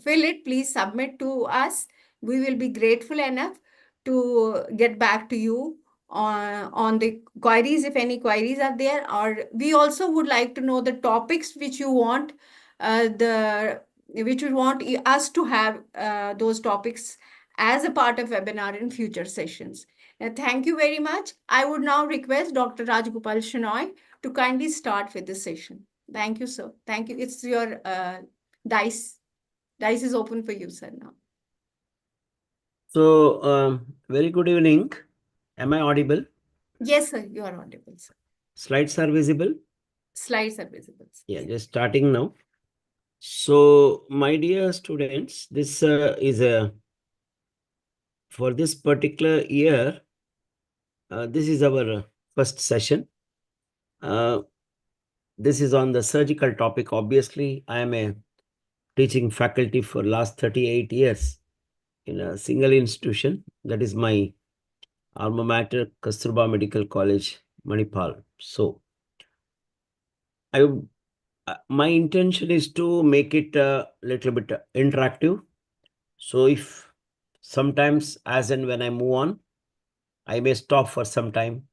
fill it, please submit to us. We will be grateful enough to get back to you on the queries, if any queries are there. Or we also would like to know the topics which you want, the which you want us to have those topics as a part of webinar in future sessions. Thank you very much. I would now request Dr. Rajgopal Shenoy to kindly start with the session. Thank you, sir. Thank you. It's your dice. Dice is open for you, sir, now. So, very good evening. Am I audible? Yes, sir. You are audible, sir. Slides are visible? Slides are visible, sir. Yeah, just starting now. So, my dear students, this is for this particular year, this is our first session. This is on the surgical topic. Obviously, I am a teaching faculty for last 38 years in a single institution. That is my alma mater, Kasturba Medical College, Manipal. So, my intention is to make it a little bit interactive. So if sometimes, as and when I move on, I may stop for some time.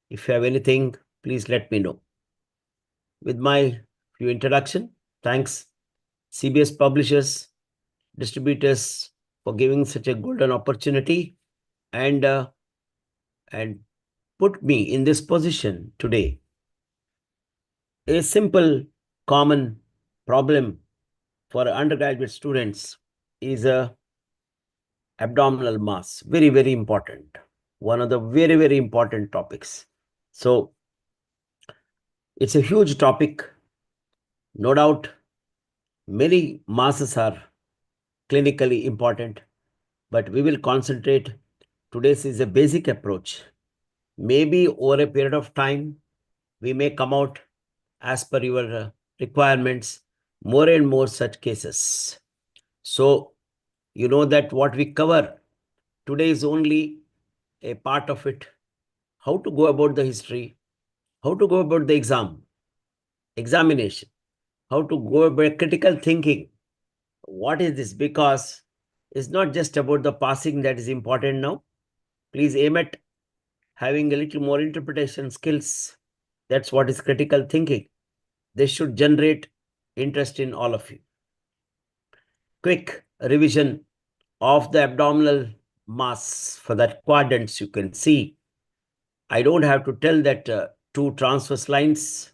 If you have anything, please let me know. With my few introduction, thanks CBS Publishers, distributors for giving such a golden opportunity and put me in this position today. A simple, common problem for undergraduate students is a abdominal mass. Very, very important. One of the very, very important topics. So it's a huge topic. No doubt, many masses are clinically important, but we will concentrate. Today's is a basic approach. Maybe over a period of time, we may come out as per your requirements, more and more such cases. So, you know that what we cover today is only a part of it. How to go about the history, how to go about the examination, how to go about critical thinking. What is this? Because it's not just about the passing that is important now. Please aim at having a little more interpretation skills. That's what is critical thinking. This should generate interest in all of you. Quick revision of the abdominal mass for that quadrants you can see. I don't have to tell that two transverse lines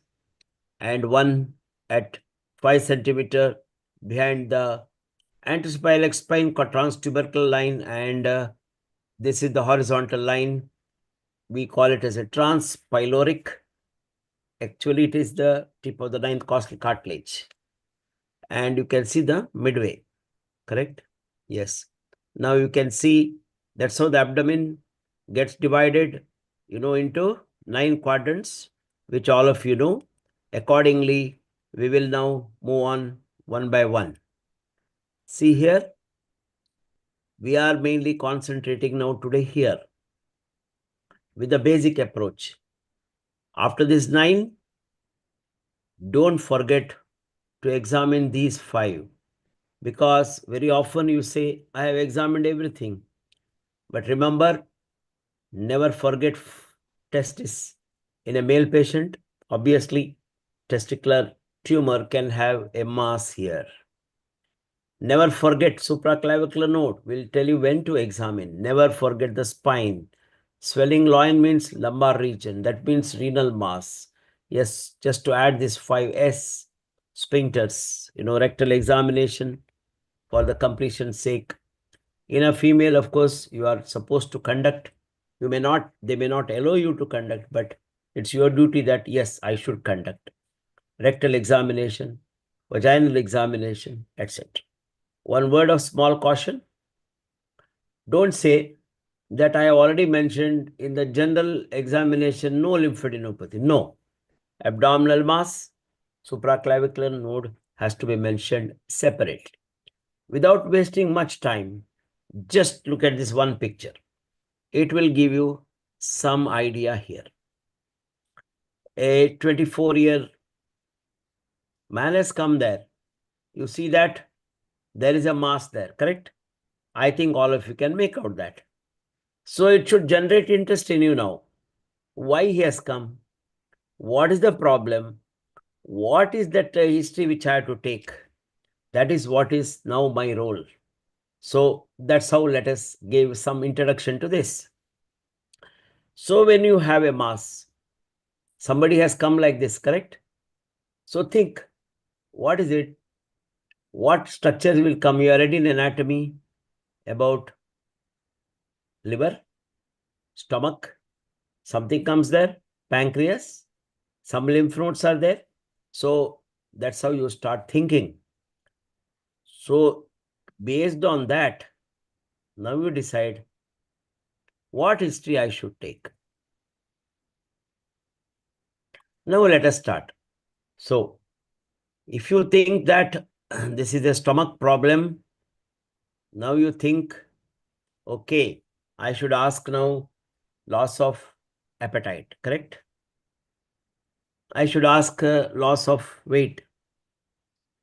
and one at 5 centimeter behind the anterospinal spine transtubercle line, and this is the horizontal line. We call it as a transpyloric. Actually, it is the tip of the ninth costal cartilage. And you can see the midway, correct? Yes. Now you can see that's how the abdomen gets divided, into 9 quadrants, which all of you know. Accordingly, we will now move on one by one. See here, we are mainly concentrating now today here with the basic approach. After this 9, don't forget to examine these 5, because very often you say, I have examined everything. But remember, never forget testis. In a male patient, obviously, testicular tumor can have a mass here. Never forget supraclavicular node. We'll tell you when to examine. Never forget the spine. Swelling loin means lumbar region. That means renal mass. Yes, just to add this 5S, sphincters, rectal examination for the completion's sake. In a female, of course, you are supposed to conduct. They may not allow you to conduct, but it's your duty that, yes, I should conduct. Rectal examination, vaginal examination, etc. One word of small caution. Don't say that I have already mentioned in the general examination, no lymphadenopathy. No. Abdominal mass, supraclavicular node has to be mentioned separately. Without wasting much time, just look at this one picture. It will give you some idea here. A 24-year man has come there. You see that There is a mass there, correct? I think all of you can make out that. So it should generate interest in you now. Why he has come? What is the problem? What is that history which I have to take? That is what is now my role. So that's how let us give some introduction to this. So when you have a mass, somebody has come like this, correct? So think, what is it? What structures will come? You are ready in anatomy about liver, stomach, something comes there, pancreas, some lymph nodes are there. So that's how you start thinking. So based on that, now you decide what history I should take. Now let us start. So if you think that this is a stomach problem, now you think, okay, I should ask now loss of appetite, correct? I should ask loss of weight,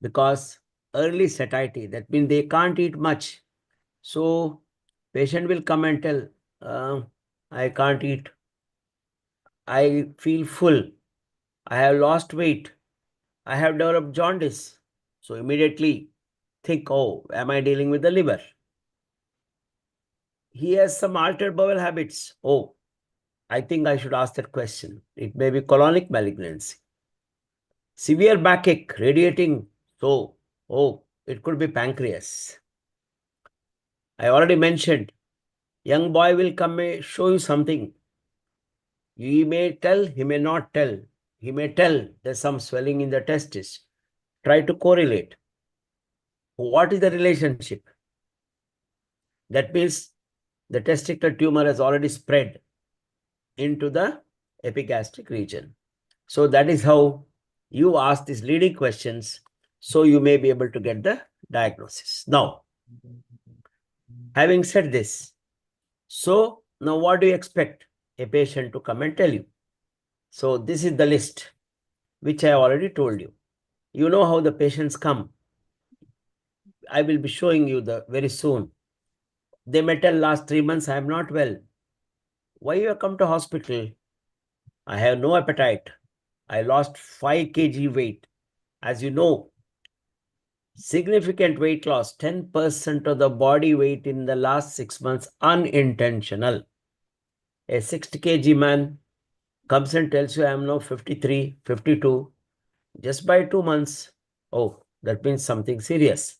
because early satiety, that means they can't eat much. So patient will come and tell, I can't eat. I feel full. I have lost weight. I have developed jaundice. So immediately think, oh, am I dealing with the liver? He has some altered bowel habits. Oh, I think I should ask that question. It may be colonic malignancy. Severe backache, radiating. So, oh, it could be pancreas. I already mentioned, young boy will come and show you something. He may tell, he may not tell. He may tell there's some swelling in the testis. Try to correlate. What is the relationship? That means the testicular tumor has already spread into the epigastric region. So that is how you ask these leading questions, so you may be able to get the diagnosis. Now, having said this, so now what do you expect a patient to come and tell you? So this is the list which I already told you. You know how the patients come. I will be showing you the very soon. They may tell last 3 months I am not well. Why you have come to hospital? I have no appetite. I lost 5 kg weight. As you know, significant weight loss, 10% of the body weight in the last 6 months, unintentional. A 60 kg man comes and tells you I am now 53, 52, just by 2 months. Oh, that means something serious.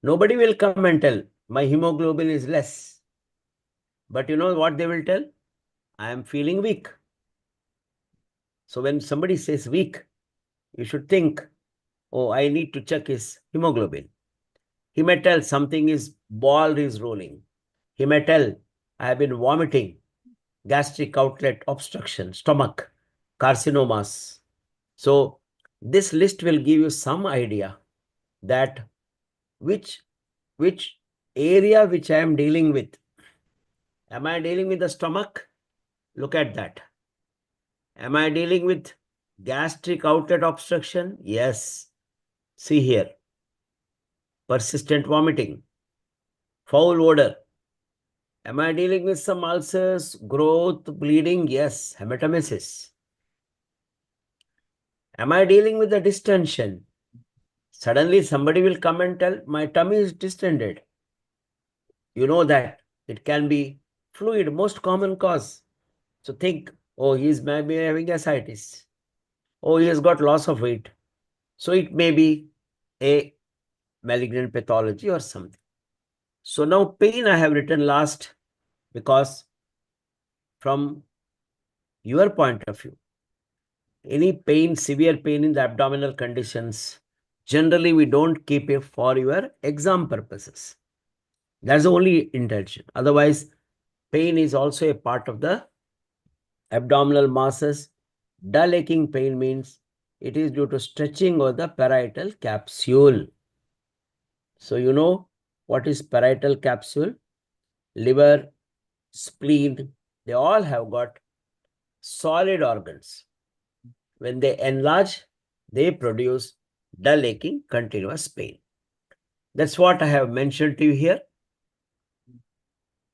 Nobody will come and tell my hemoglobin is less. But you know what they will tell? I am feeling weak. So when somebody says weak, you should think, oh, I need to check his hemoglobin. He may tell something is ball is rolling. He may tell, I have been vomiting, gastric outlet obstruction, stomach, carcinomas. So this list will give you some idea that which area which I am dealing with. Am I dealing with the stomach? Look at that. Am I dealing with gastric outlet obstruction? Yes. See here. Persistent vomiting, foul odor. Am I dealing with some ulcers, growth, bleeding? Yes. Hematemesis. Am I dealing with the distension? Suddenly somebody will come and tell, my tummy is distended. You know that it can be fluid, most common cause. So think, oh, he is maybe having ascites. Oh, he has got loss of weight. So it may be a malignant pathology or something. So now pain I have written last, because from your point of view, any pain, severe pain in the abdominal conditions, generally we don't keep it for your exam purposes. That's the only intention. Otherwise, pain is also a part of the abdominal masses. Dull aching pain means it is due to stretching of the parietal capsule. So you know what is parietal capsule? Liver, spleen, they all have got solid organs. When they enlarge, they produce dull aching continuous pain. That's what I have mentioned to you here.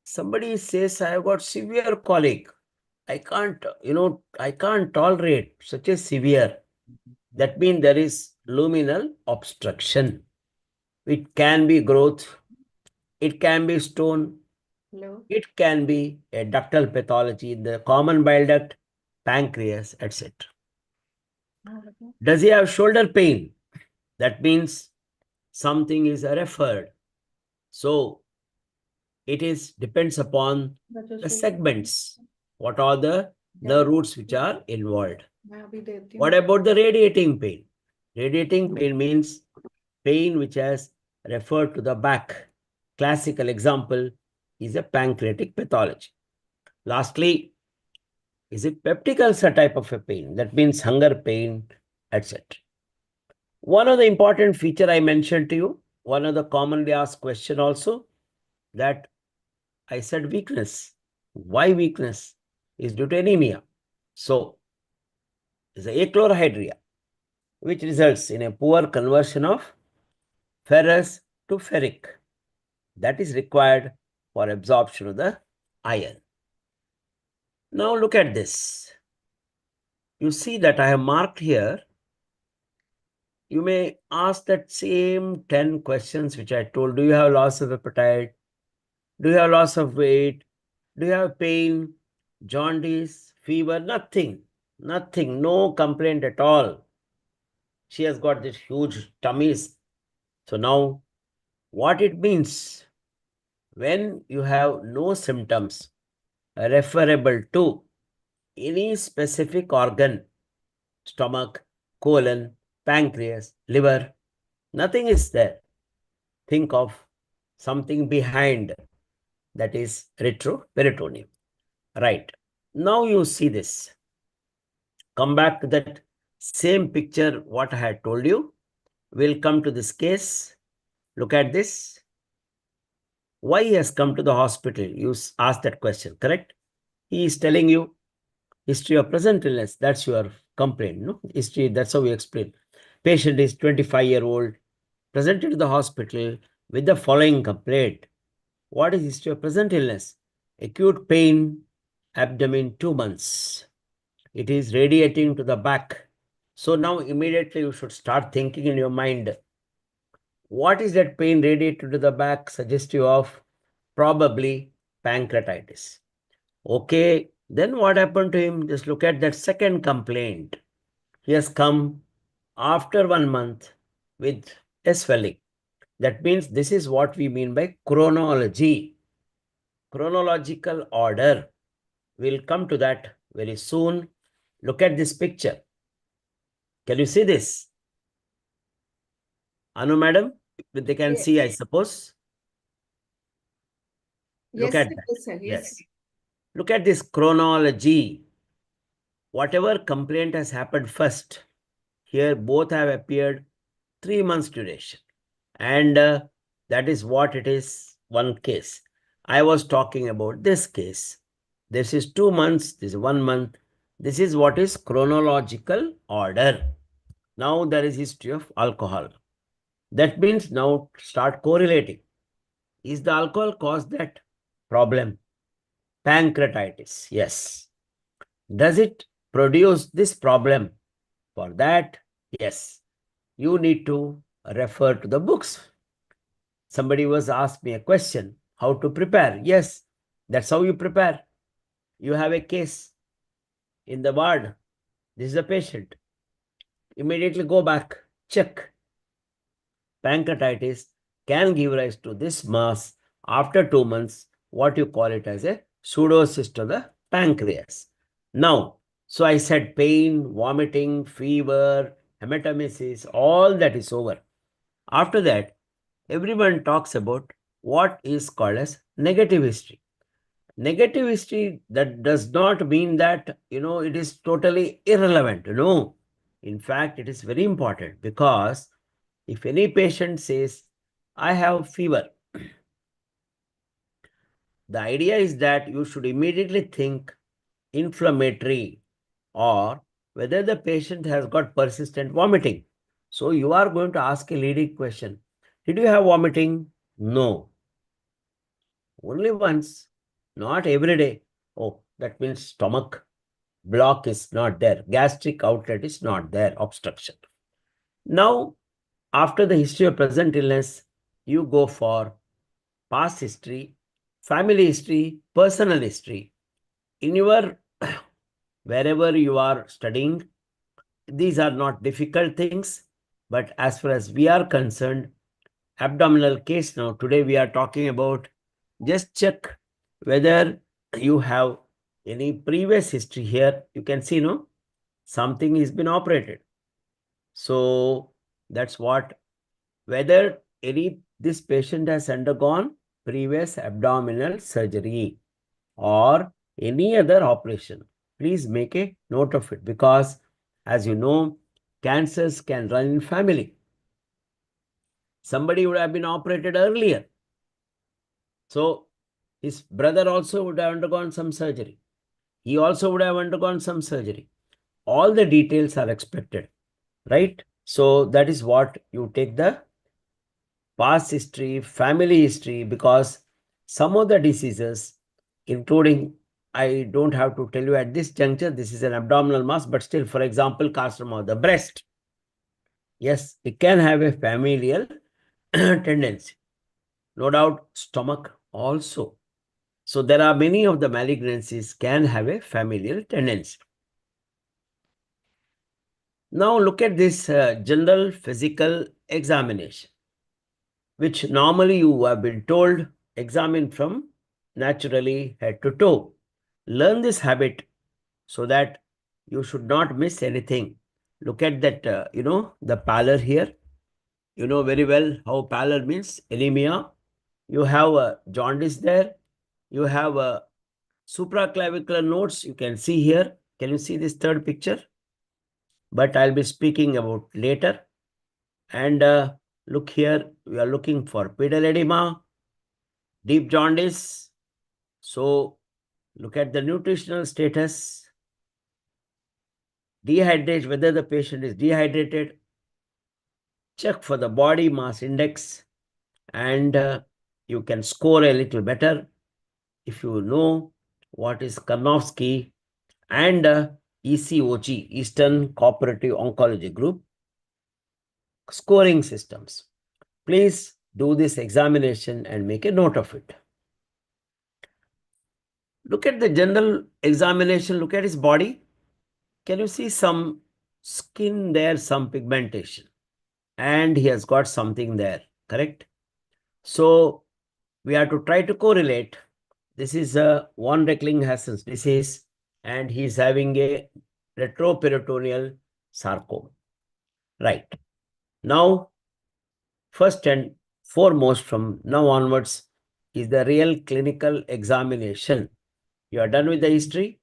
Somebody says, I have got severe colic. I can't, I can't tolerate such a severe. That means there is luminal obstruction. It can be growth, it can be stone, Hello. it can be a ductal pathology in the common bile duct, pancreas, etc. Does he have shoulder pain? That means something is referred. So it is depends upon the segments. What are the nerve roots which are involved? What about the radiating pain? Radiating pain means pain which has referred to the back. Classical example is a pancreatic pathology. Lastly, is it peptic ulcer type of a pain? That means hunger pain, etc. One of the important feature I mentioned to you, one of the commonly asked question also, that I said weakness. Why weakness? Is due to anemia. So, is a achlorhydria, which results in a poor conversion of ferrous to ferric. That is required for absorption of the iron. Now look at this. You see that I have marked here. You may ask that same 10 questions which I told. Do you have loss of appetite? Do you have loss of weight? Do you have pain, jaundice, fever? Nothing. Nothing. No complaint at all. She has got this huge tummies. So now what it means? When you have no symptoms referable to any specific organ, stomach, colon, pancreas, liver, nothing is there. Think of something behind, that is retroperitoneum. Right. Now you see this. Come back to that same picture what I had told you. We'll come to this case. Look at this. Why he has come to the hospital? You asked that question, correct? He is telling you history of present illness. That's your complaint, no? History, that's how we explain. Patient is 25-year-old, presented to the hospital with the following complaint. What is history of present illness? Acute pain, abdomen 2 months. It is radiating to the back. So now immediately you should start thinking in your mind, what is that pain radiated to the back suggestive of? Probably pancreatitis. Okay, then what happened to him? Just look at that second complaint. He has come after 1 month with a swelling. That means this is what we mean by chronology. Chronological order. We'll come to that very soon. Look at this picture. Can you see this? Anu madam, they can see, I suppose. Look Yes, at sir. that. Yes, sir. Yes. Yes. Look at this chronology. Whatever complaint has happened first, here both have appeared 3 months duration. And that is what it is, one case. I was talking about this case. This is 2 months, this is 1 month. This is what is chronological order. Now there is history of alcohol. That means now start correlating. Is the alcohol caused that problem? Pancreatitis, yes. Does it produce this problem? For that, yes. You need to refer to the books. Somebody was asked me a question, how to prepare? Yes, that's how you prepare. You have a case in the ward. This is a patient. Immediately go back, check. Pancreatitis can give rise to this mass after 2 months, what you call it as a pseudocyst of the pancreas. Now, so I said pain, vomiting, fever, hematemesis, all that is over. After that, everyone talks about what is called as negative history. Negative history, that does not mean that, it is totally irrelevant. No. In fact, it is very important, because if any patient says, I have fever, the idea is that you should immediately think inflammatory, or whether the patient has got persistent vomiting. So you are going to ask a leading question. Did you have vomiting? No. Only once, not every day. Oh, that means stomach block is not there. Gastric outlet is not there, obstruction. Now, after the history of present illness, you go for past history, family history, personal history. In your, wherever you are studying, these are not difficult things, but as far as we are concerned, abdominal case now, today we are talking about, just check whether you have any previous history here. You can see, no, something has been operated. So that's what, whether this patient has undergone previous abdominal surgery or any other operation. Please make a note of it, because as you know, cancers can run in family. Somebody would have been operated earlier. So his brother also would have undergone some surgery. He also would have undergone some surgery. All the details are expected, right? So that is what you take the past history, family history, because some of the diseases, including, I don't have to tell you at this juncture, this is an abdominal mass, but still, for example, carcinoma of the breast. Yes, it can have a familial tendency. No doubt, stomach also. So there are many of the malignancies can have a familial tendency. Now look at this general physical examination, which normally you have been told, examine from naturally head to toe. Learn this habit so that you should not miss anything. Look at that, the pallor here. You know very well how pallor means anemia. You have a jaundice there. You have a supraclavicular nodes. You can see here. Can you see this third picture? But I'll be speaking about later. And look here, we are looking for pedal edema, deep jaundice. So look at the nutritional status. Dehydrate, whether the patient is dehydrated. Check for the body mass index, and you can score a little better if you know what is Karnofsky and ECOG, Eastern Cooperative Oncology Group scoring systems. Please do this examination and make a note of it. Look at the general examination. Look at his body. Can you see some skin there, some pigmentation? And he has got something there, correct? So we have to try to correlate. This is a von Reckling-Hassen's disease, and he's having a retroperitoneal sarcoma. Right. Now, first and foremost from now onwards is the real clinical examination. You are done with the history,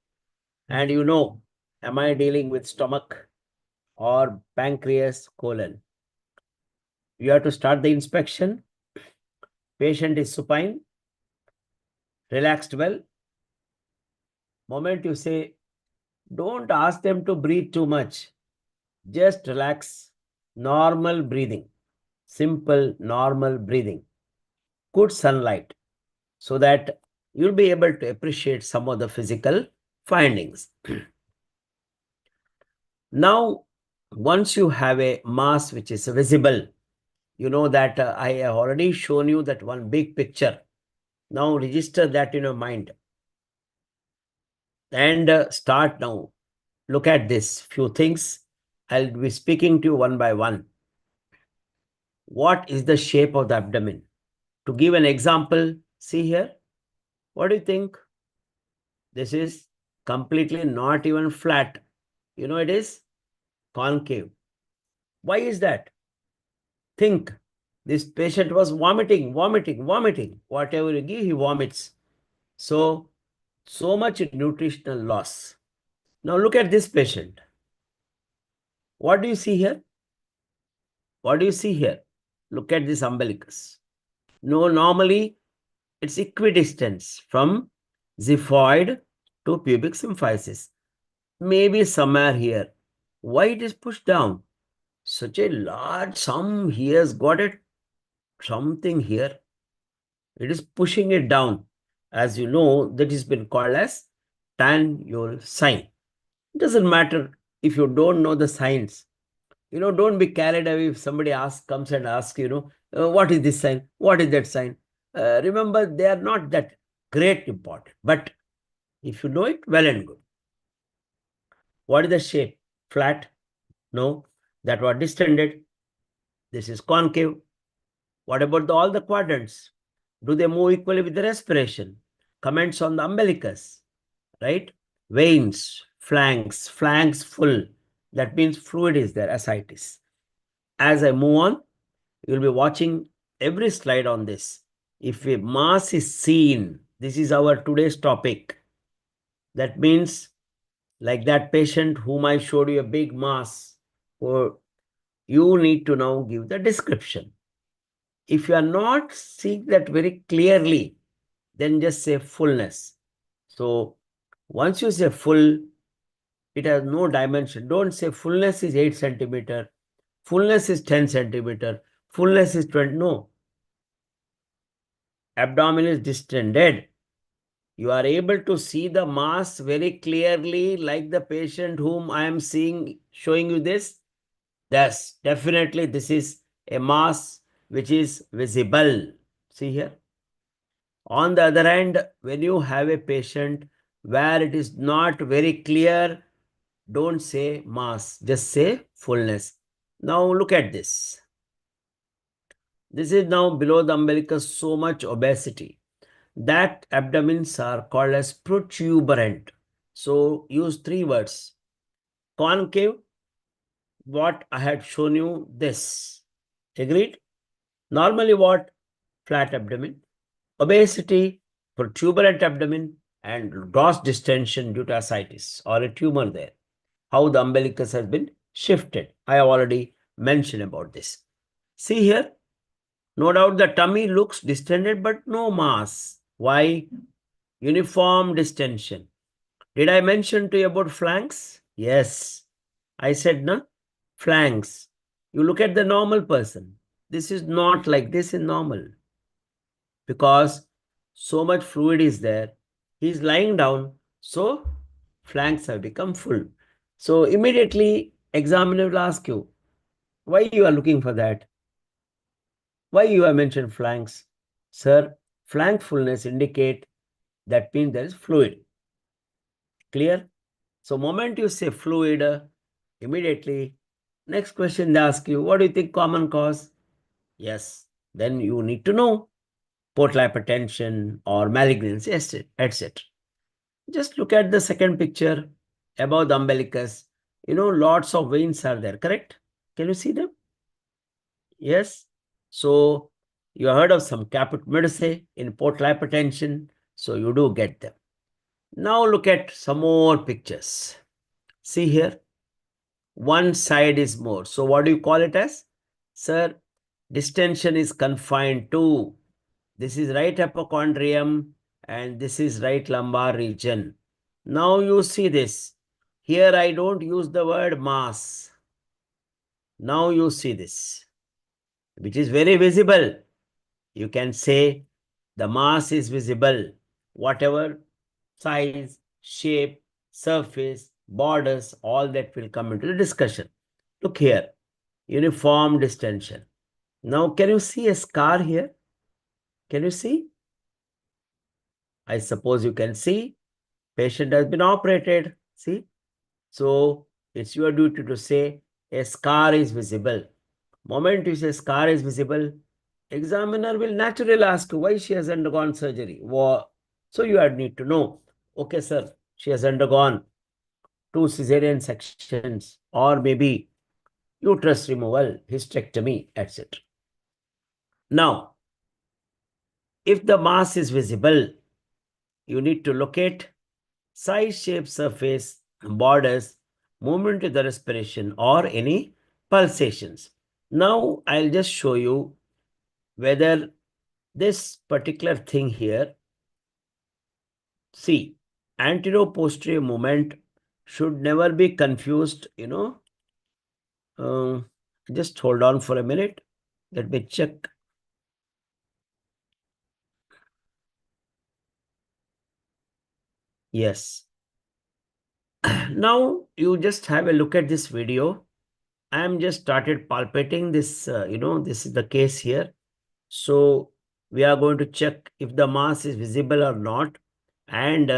and you know, am I dealing with stomach or pancreas, colon? You have to start the inspection. Patient is supine, relaxed well. Moment you say, don't ask them to breathe too much. Just relax, normal breathing, simple, normal breathing, good sunlight, so that you'll be able to appreciate some of the physical findings. Now, once you have a mass which is visible, you know that I have already shown you that one big picture. Now register that in your mind and start now. Look at this few things. I'll be speaking to you one by one. What is the shape of the abdomen? To give an example, see here. What do you think? This is completely not even flat. You know, it is concave. Why is that? Think. This patient was vomiting. Whatever you give, he vomits. So much nutritional loss. Now look at this patient. What do you see here? What do you see here? Look at this umbilicus. No, normally it's equidistance from xiphoid to pubic symphysis. Maybe somewhere here. Why it is pushed down? Such a large sum he has got it. something here. It is pushing it down. As you know, that has been called as tanule sign. It doesn't matter if you don't know the signs. Don't be carried away if somebody comes and asks, what is this sign? What is that sign? Remember, they are not that great important. But if you know it, well and good. What is the shape? Flat? No. That was distended. This is concave. What about all the quadrants? Do they move equally with the respiration? Comments on the umbilicus, right? Veins, flanks full. That means fluid is there, ascites. As I move on, you'll be watching every slide on this. If a mass is seen, this is our today's topic. That means, like that patient whom I showed you a big mass, or you need to now give the description. If you are not seeing that very clearly, then just say fullness. So once you say full, it has no dimension. Don't say fullness is 8 centimeter, fullness is 10 centimeter, fullness is 20. No. Abdomen is distended. You are able to see the mass very clearly, like the patient whom I am showing you this. Yes, definitely this is a mass which is visible. See here. On the other hand, when you have a patient where it is not very clear, don't say mass, just say fullness. Now look at this. This is now below the umbilicus, so much obesity. That abdomens are called as protuberant. So use 3 words. Concave, what I had shown you this. Agreed? Normally what? Flat abdomen. Obesity, protuberant abdomen, and gross distension due to ascites or a tumor there. How the umbilicus has been shifted. I have already mentioned about this. See here, no doubt the tummy looks distended but no mass. Why? Uniform distension. Did I mention to you about flanks? Yes. I said, no? Flanks. You look at the normal person. This is not like this in normal. Because so much fluid is there. He's lying down. So flanks have become full. So immediately examiner will ask you, why you are looking for that? Why you have mentioned flanks? Sir, flank fullness indicate that means there is fluid. Clear? So moment you say fluid, immediately next question they ask you, what do you think common cause? Yes, then you need to know portal hypertension or malignancy, etc. Just look at the second picture above the umbilicus. Lots of veins are there, correct? Can you see them? Yes. So you heard of some caput in portal hypertension. So you do get them. Now look at some more pictures. See here. One side is more. So what do you call it as? Sir, distension is confined to. This is right hypochondrium and this is right lumbar region. Now you see this. Here I don't use the word mass. Now you see this, which is very visible. You can say the mass is visible, whatever size, shape, surface, borders, all that will come into the discussion. Look here, uniform distension. Now, can you see a scar here? Can you see? I suppose you can see. Patient has been operated. See? So, it's your duty to say a scar is visible. Moment you say scar is visible, examiner will naturally ask why she has undergone surgery. So you need to know, okay, sir, she has undergone 2 cesarean sections or maybe uterus removal, hysterectomy, etc. Now, if the mass is visible, you need to locate size, shape, surface, borders, movement to the respiration or any pulsations. Now, I'll just show you whether this particular thing here, see, anterior-posterior movement should never be confused, just hold on for a minute. Let me check. Yes. Now you just have a look at this video. I am just started palpating this, this is the case here. So we are going to check if the mass is visible or not. And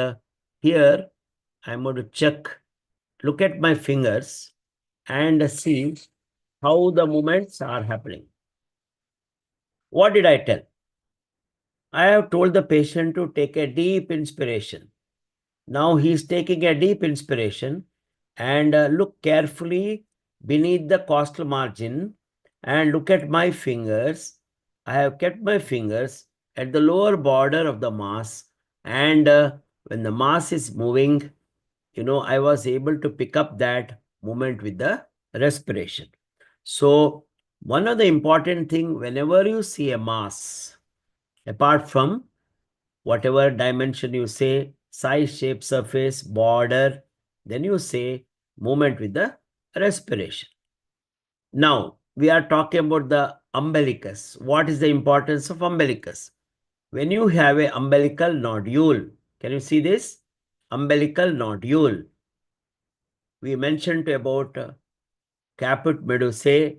here I'm going to check, look at my fingers and see how the movements are happening. What did I tell? I have told the patient to take a deep inspiration. Now he is taking a deep inspiration and look carefully beneath the costal margin and look at my fingers. I have kept my fingers at the lower border of the mass, and when the mass is moving, I was able to pick up that movement with the respiration. So one of the important thing, whenever you see a mass, apart from whatever dimension you say, size, shape, surface, border, then you say movement with the respiration. Now, we are talking about the umbilicus. What is the importance of umbilicus? When you have a umbilical nodule, can you see this? Umbilical nodule. We mentioned about caput medusae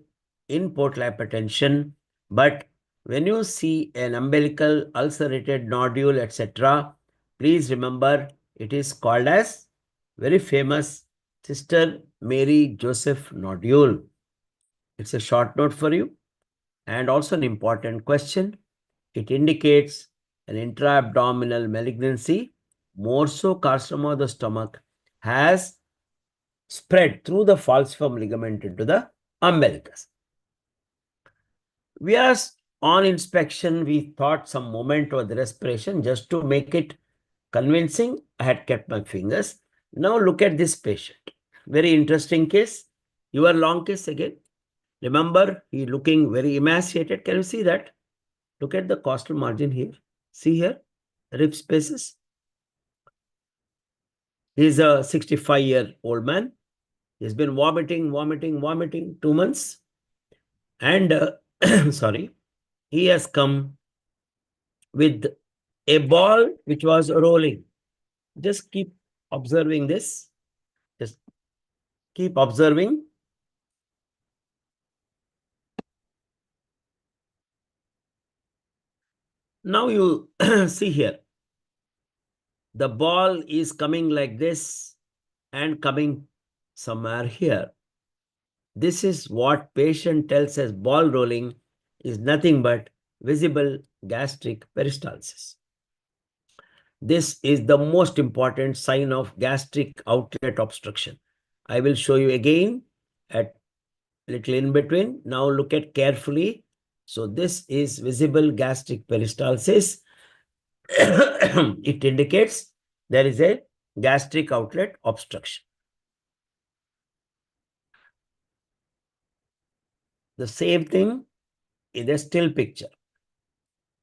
in portal hypertension, but when you see an umbilical ulcerated nodule, etc., please remember it is called as very famous Sister Mary Joseph nodule. It's a short note for you and also an important question. It indicates an intra-abdominal malignancy. More so, carcinoma of the stomach has spread through the falciform ligament into the umbilicus. We are on inspection, we thought some movement of the respiration. Just to make it convincing, I had kept my fingers. Now look at this patient. Very interesting case. Your long case again. Remember, he looking very emaciated. Can you see that? Look at the costal margin here. See here, rib spaces. He's a 65-year-old man. He's been vomiting 2 months. And sorry, he has come with a ball which was rolling. Just keep observing this. Just keep observing. Now you see here. The ball is coming like this and coming somewhere here. This is what patient tells us ball rolling is nothing but visible gastric peristalsis. This is the most important sign of gastric outlet obstruction. I will show you again at little in between. Now look at carefully. So this is visible gastric peristalsis. It indicates there is a gastric outlet obstruction. The same thing in a still picture.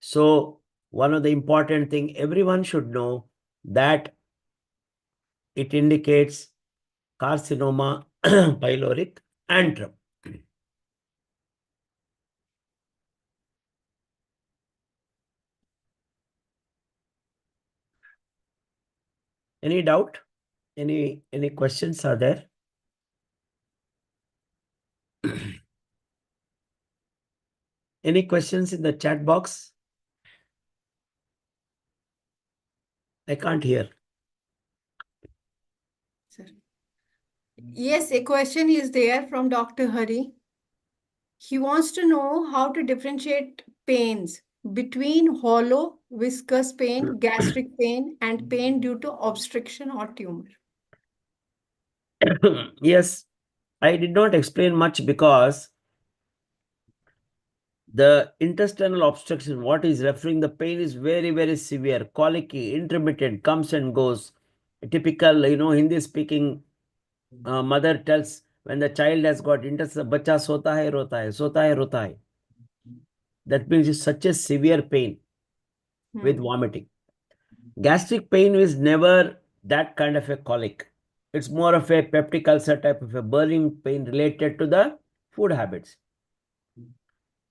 So one of the important thing everyone should know that it indicates carcinoma pyloric antrum. Any doubt? Any questions are there? Any questions in the chat box? I can't hear. Sir. Yes, a question is there from Dr. Hari. He wants to know how to differentiate pains between hollow, viscous pain, gastric pain, and pain due to obstruction or tumor. Yes, I did not explain much because the intestinal obstruction, what is referring, the pain is very, very severe, colicky, intermittent, comes and goes. A typical, Hindi speaking mother tells when the child has got intestinal, bacha sota hai, rota hai, sota hai, rota hai. That means it's such a severe pain with vomiting. Gastric pain is never that kind of a colic. It's more of a peptic ulcer type of a burning pain related to the food habits.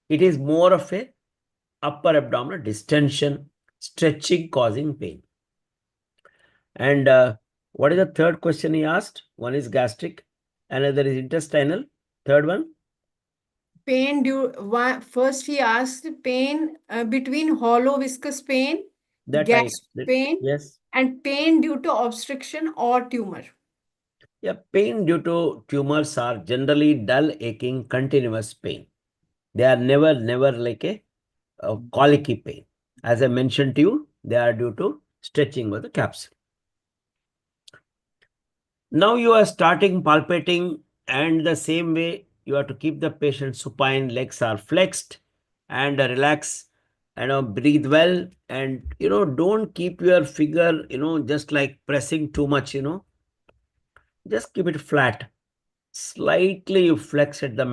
It is more of a upper abdominal distension, stretching causing pain. And what is the third question he asked? One is gastric, another is intestinal. Third one? Pain due, first he asked pain between hollow viscous pain, That I, gastric pain, yes. and pain due to obstruction or tumor. Yeah, pain due to tumors are generally dull, aching, continuous pain. They are never like a colicky pain. As I mentioned to you, they are due to stretching of the capsule. Now you are starting palpating, and the same way you have to keep the patient supine, legs are flexed, and relax, breathe well, and don't keep your figure, just like pressing too much, just keep it flat. Slightly you flex at the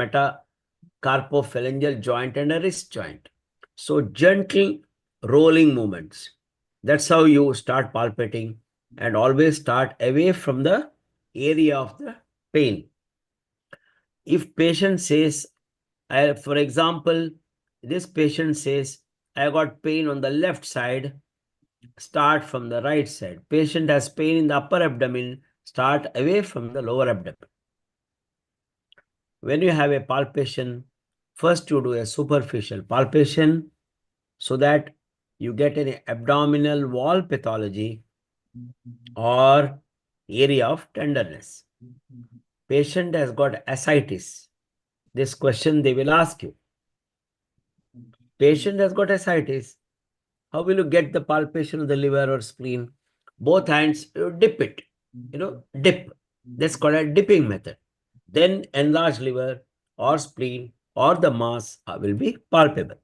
metacarpophalangeal joint and a wrist joint. So gentle rolling movements. That's how you start palpating, and always start away from the area of the pain. If patient says, for example, this patient says, I got pain on the left side, start from the right side. Patient has pain in the upper abdomen, start away from the lower abdomen. When you have a palpation, first you do a superficial palpation so that you get an abdominal wall pathology or area of tenderness. Patient has got ascites. This question they will ask you. Patient has got ascites. How will you get the palpation of the liver or spleen? Both hands, you dip it. Dip. That's called a dipping method. Then enlarged liver or spleen or the mass will be palpable.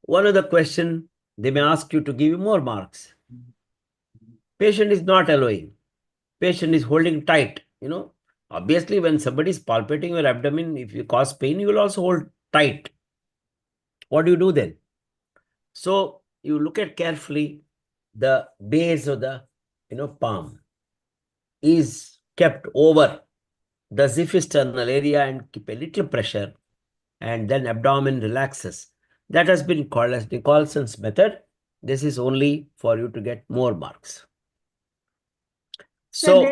One other question, they may ask you to give you more marks. Patient is not allowing. Patient is holding tight. Obviously, when somebody is palpating your abdomen, if you cause pain, you will also hold tight. What do you do then? So you look at carefully the base of the palm is kept over the xiphisternal area and keep a little pressure, and then abdomen relaxes. That has been called as Nicholson's method. This is only for you to get more marks. So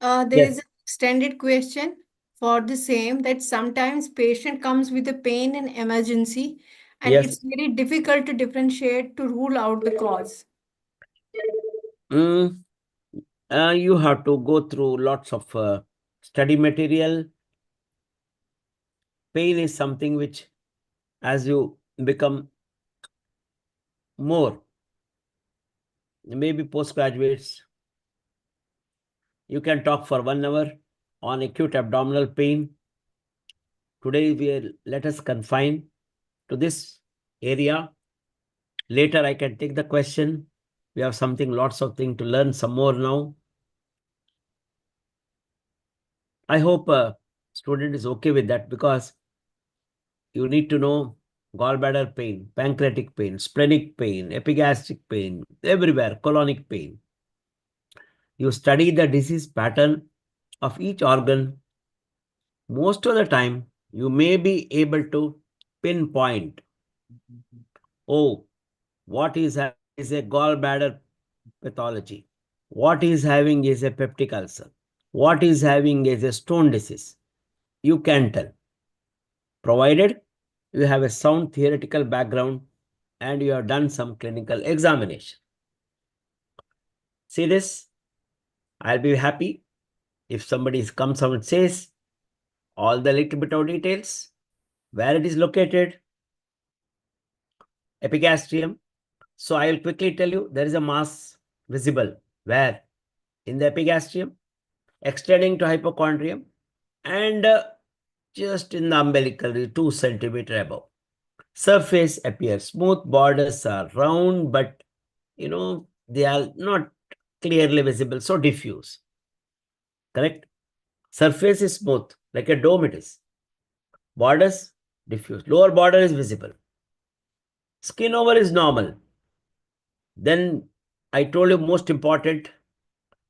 So, there yes, is an extended question for the same, that sometimes patient comes with a pain in emergency and yes. it's very difficult to differentiate to rule out the cause. Mm, you have to go through lots of study material. Pain is something which, as you become more, maybe postgraduates, you can talk for 1 hour on acute abdominal pain. Today, let us confine to this area. Later, I can take the question. We have lots of things to learn some more now. I hope a student is okay with that, because you need to know gallbladder pain, pancreatic pain, splenic pain, epigastric pain, everywhere, colonic pain. You study the disease pattern of each organ. Most of the time, you may be able to pinpoint, oh, what is having is a gallbladder pathology. What is having is a peptic ulcer. What is having is a stone disease. You can tell, provided you have a sound theoretical background and you have done some clinical examination. See this? I'll be happy if somebody comes out and says all the little bit of details, where it is located, epigastrium. So I will quickly tell you, there is a mass visible. Where? In the epigastrium, extending to hypochondrium, and just in the umbilical, 2 centimeter above. Surface appears smooth, borders are round, but they are not clearly visible, so diffuse. Correct? Surface is smooth, like a dome it is. Borders, diffuse. Lower border is visible. Skin over is normal. Then I told you, most important,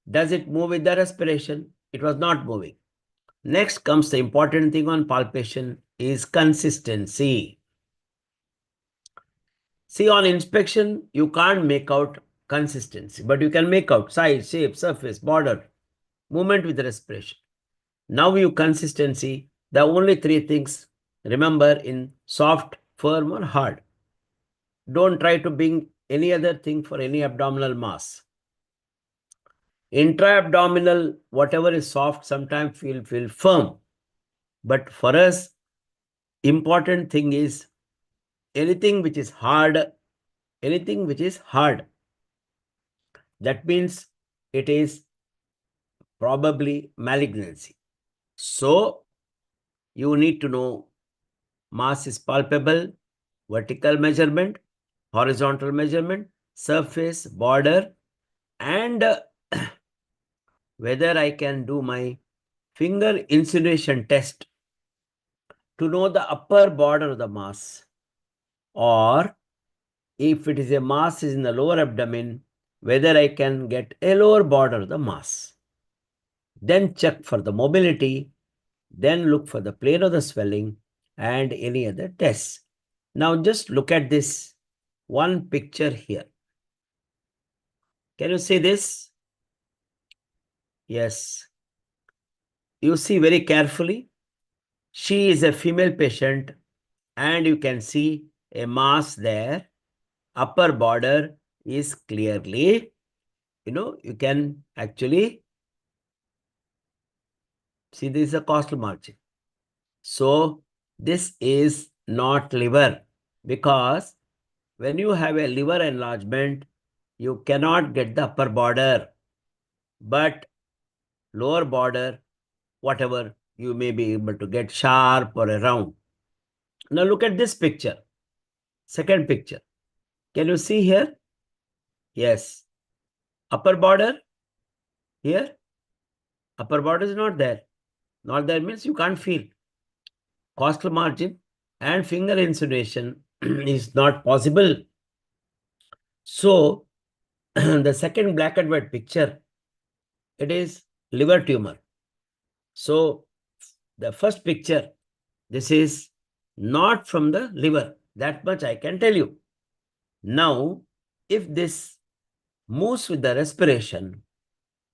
does it move with the respiration? It was not moving. Next comes the important thing on palpation is consistency. See, on inspection, you can't make out consistency, but you can make out size, shape, surface, border, movement with respiration. Now you consistency, the only three things remember in soft, firm or hard. Don't try to bring any other thing for any abdominal mass. Intra-abdominal, whatever is soft, sometimes feel firm. But for us, important thing is anything which is hard, that means it is probably malignancy. So you need to know mass is palpable, vertical measurement, horizontal measurement, surface, border, and whether I can do my finger insinuation test to know the upper border of the mass, or if it is a mass is in the lower abdomen, whether I can get a lower border of the mass. Then check for the mobility, then look for the plane of the swelling and any other tests. Now just look at this one picture here. Can you see this? Yes. You see very carefully. She is a female patient and you can see a mass there. Upper border is clearly, you can actually see this is a costal margin. So this is not liver, because when you have a liver enlargement, you cannot get the upper border, but lower border, whatever, you may be able to get sharp or a round. Now look at this picture, second picture. Can you see here? Yes. Upper border here. Upper border is not there. Not there means you can't feel. Costal margin and finger insinuation is not possible. So the second black and white picture, it is liver tumor. So the first picture, this is not from the liver. That much I can tell you. Now, if this moves with the respiration,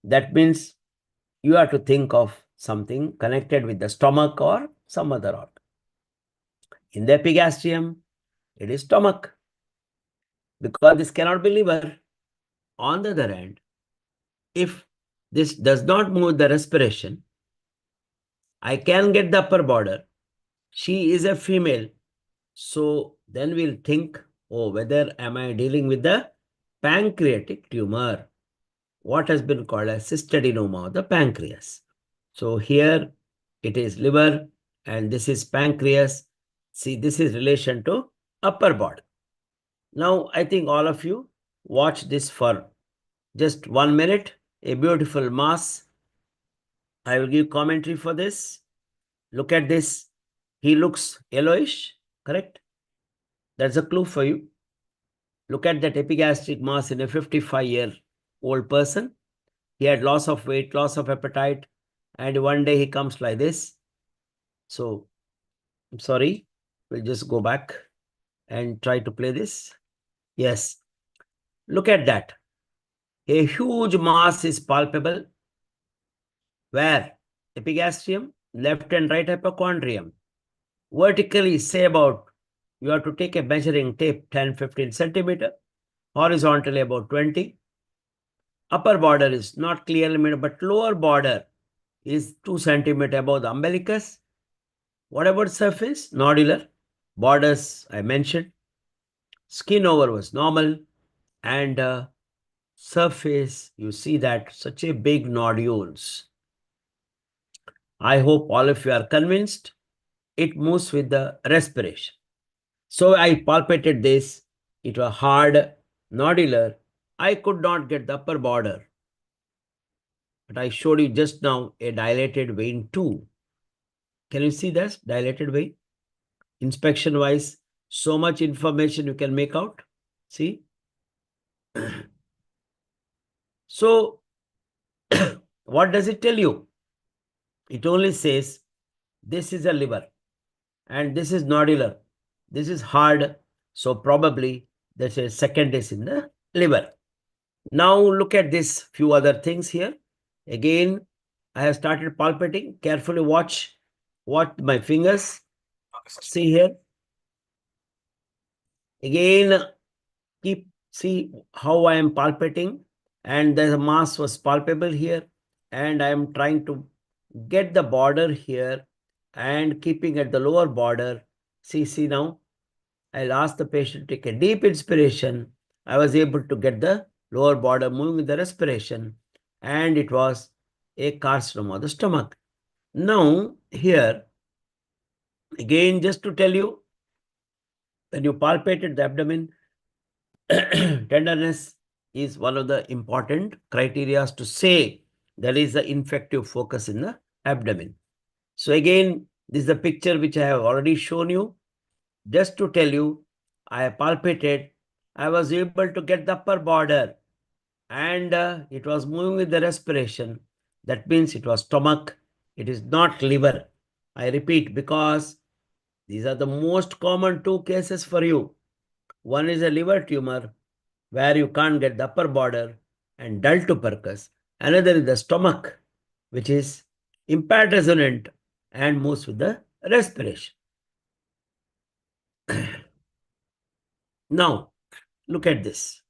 that means you have to think of something connected with the stomach or some other organ. In the epigastrium, it is stomach, because this cannot be liver. On the other hand, if this does not move the respiration, I can get the upper border. She is a female. So then we'll think, oh, whether am I dealing with the pancreatic tumor, what has been called as cystadenoma of the pancreas. So here it is liver and this is pancreas. See, this is relation to upper border. Now, I think all of you watch this for just 1 minute, a beautiful mass. I will give commentary for this. Look at this. He looks yellowish, correct? That's a clue for you. Look at that epigastric mass in a 55-year-old person. He had loss of weight, loss of appetite, and one day he comes like this. So, I'm sorry, we'll just go back and try to play this. Yes, look at that. A huge mass is palpable. Where? Epigastrium, left and right hypochondrium. Vertically, say about, you have to take a measuring tape, 10-15 centimeter. Horizontally, about 20. Upper border is not clearly made, but lower border is 2 centimeter above the umbilicus. What about surface? Nodular. Borders, I mentioned. Skin over was normal. And surface, you see that such a big nodules. I hope all of you are convinced. It moves with the respiration. So I palpated this. It was hard, nodular. I could not get the upper border. But I showed you just now a dilated vein too. Can you see this dilated vein? Inspection wise, so much information you can make out. See? So, what does it tell you? It only says this is a liver and this is nodular. This is hard. So probably there's a second is in the liver. Now look at this few other things here. Again, I have started palpating. Carefully watch my fingers. See here. Again, see how I am palpating, and the mass was palpable here, and I am trying to get the border here and keeping at the lower border. See now, I'll ask the patient to take a deep inspiration. I was able to get the lower border moving with the respiration, and it was a carcinoma of the stomach. Now, here, again, just to tell you, when you palpated the abdomen, tenderness is one of the important criteria to say there is the infective focus in the abdomen. So again, this is the picture which I have already shown you. Just to tell you, I palpated, I was able to get the upper border, and it was moving with the respiration. That means it was stomach, it is not liver. I repeat, because these are the most common two cases for you. One is a liver tumor where you can't get the upper border and dull tubercus. Another is the stomach, which is impaired resonant and moves with the respiration. Now, look at this.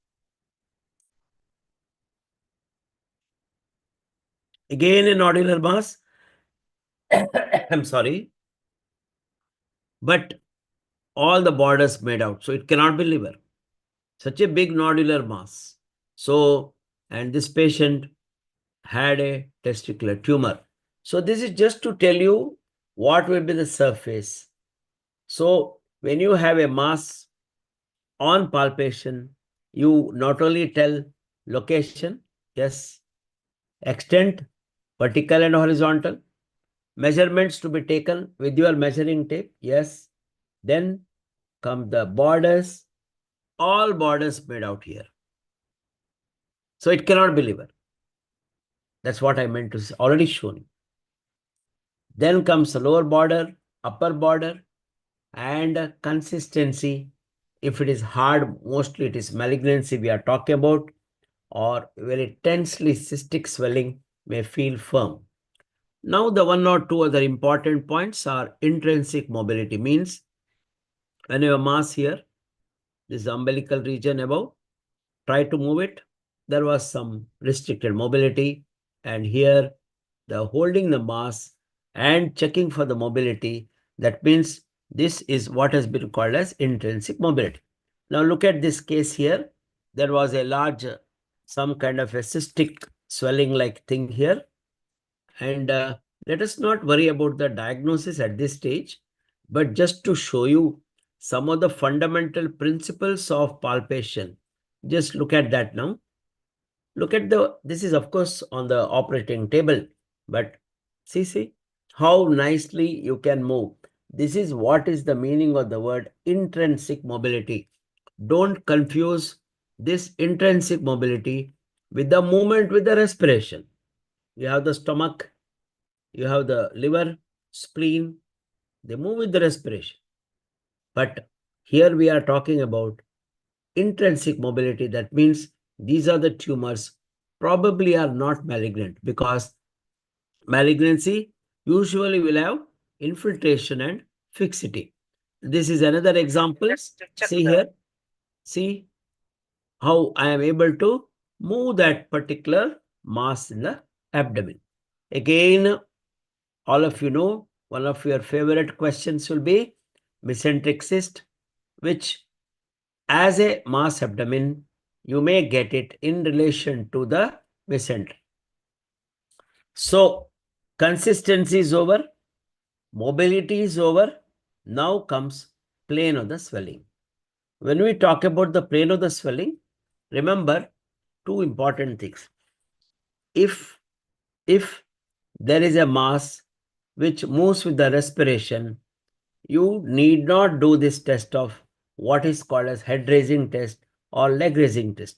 Again, a nodular mass. I'm sorry. But all the borders made out. So it cannot be liver. Such a big nodular mass. So, and this patient had a testicular tumor. So this is just to tell you what will be the surface. So when you have a mass on palpation, you not only tell location, yes, extent, vertical and horizontal, measurements to be taken with your measuring tape, yes, then come the borders, all borders made out here. So it cannot be liver. That's what I meant to say, already shown you. Then comes the lower border, upper border, and consistency. If it is hard, mostly it is malignancy we are talking about, or very tensely cystic swelling may feel firm. Now the one or two other important points are intrinsic mobility, means when you have mass here, this umbilical region above, try to move it, there was some restricted mobility, and here the holding the mass and checking for the mobility, that means this is what has been called as intrinsic mobility. Now look at this case here. There was a large, some kind of a cystic swelling like thing here. And let us not worry about the diagnosis at this stage, but just to show you some of the fundamental principles of palpation. Just look at that now. Look at this is of course on the operating table, but see how nicely you can move. This is what is the meaning of the word intrinsic mobility. Don't confuse this intrinsic mobility with the movement with the respiration. You have the stomach, you have the liver, spleen, they move with the respiration. But here we are talking about intrinsic mobility. That means these are the tumors probably are not malignant, because malignancy usually will have infiltration and fixity. This is another example. See here. See how I am able to move that particular mass in the abdomen. Again, all of you know, one of your favorite questions will be mesenteric cyst, which as a mass abdomen, you may get it in relation to the mesentery. So, consistency is over, mobility is over. Now comes plane of the swelling. When we talk about the plane of the swelling, remember two important things. If there is a mass which moves with the respiration, you need not do this test of what is called as head raising test or leg raising test.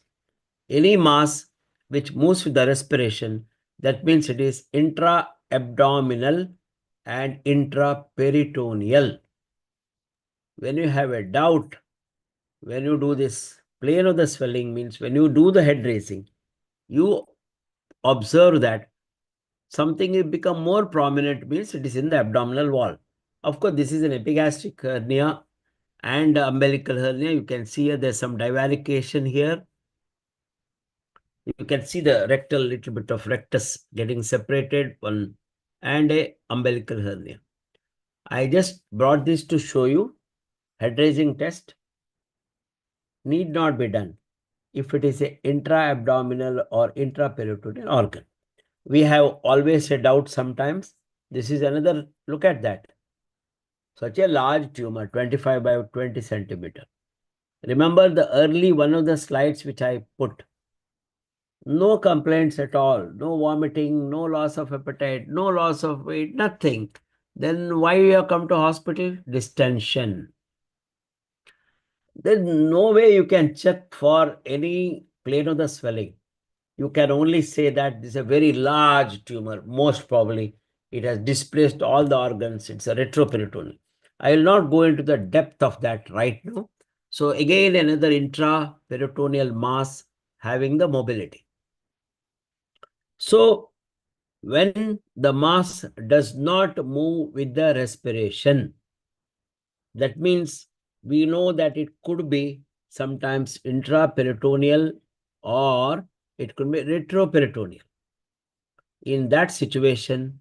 Any mass which moves with the respiration, that means it is intra-abdominal and intraperitoneal. When you have a doubt, when you do this plane of the swelling, means when you do the head raising, you observe that something will become more prominent means it is in the abdominal wall. Of course, this is an epigastric hernia and umbilical hernia. You can see here there's some divarication here. You can see the rectal, little bit of rectus getting separated, one and a umbilical hernia. I just brought this to show you head raising test need not be done if it is a intra-abdominal or intraperitoneal organ. We have always a doubt sometimes. This is another look at that. Such a large tumor, 25 by 20 centimeter. Remember the early one of the slides which I put. No complaints at all, no vomiting, no loss of appetite, no loss of weight, nothing. Then why you have come to hospital? Distension. There's no way you can check for any plane of the swelling. You can only say that this is a very large tumor. Most probably it has displaced all the organs. It's a retroperitoneal. I will not go into the depth of that right now. So again, another intraperitoneal mass having the mobility. So when the mass does not move with the respiration, that means we know that it could be sometimes intraperitoneal or it could be retroperitoneal. In that situation,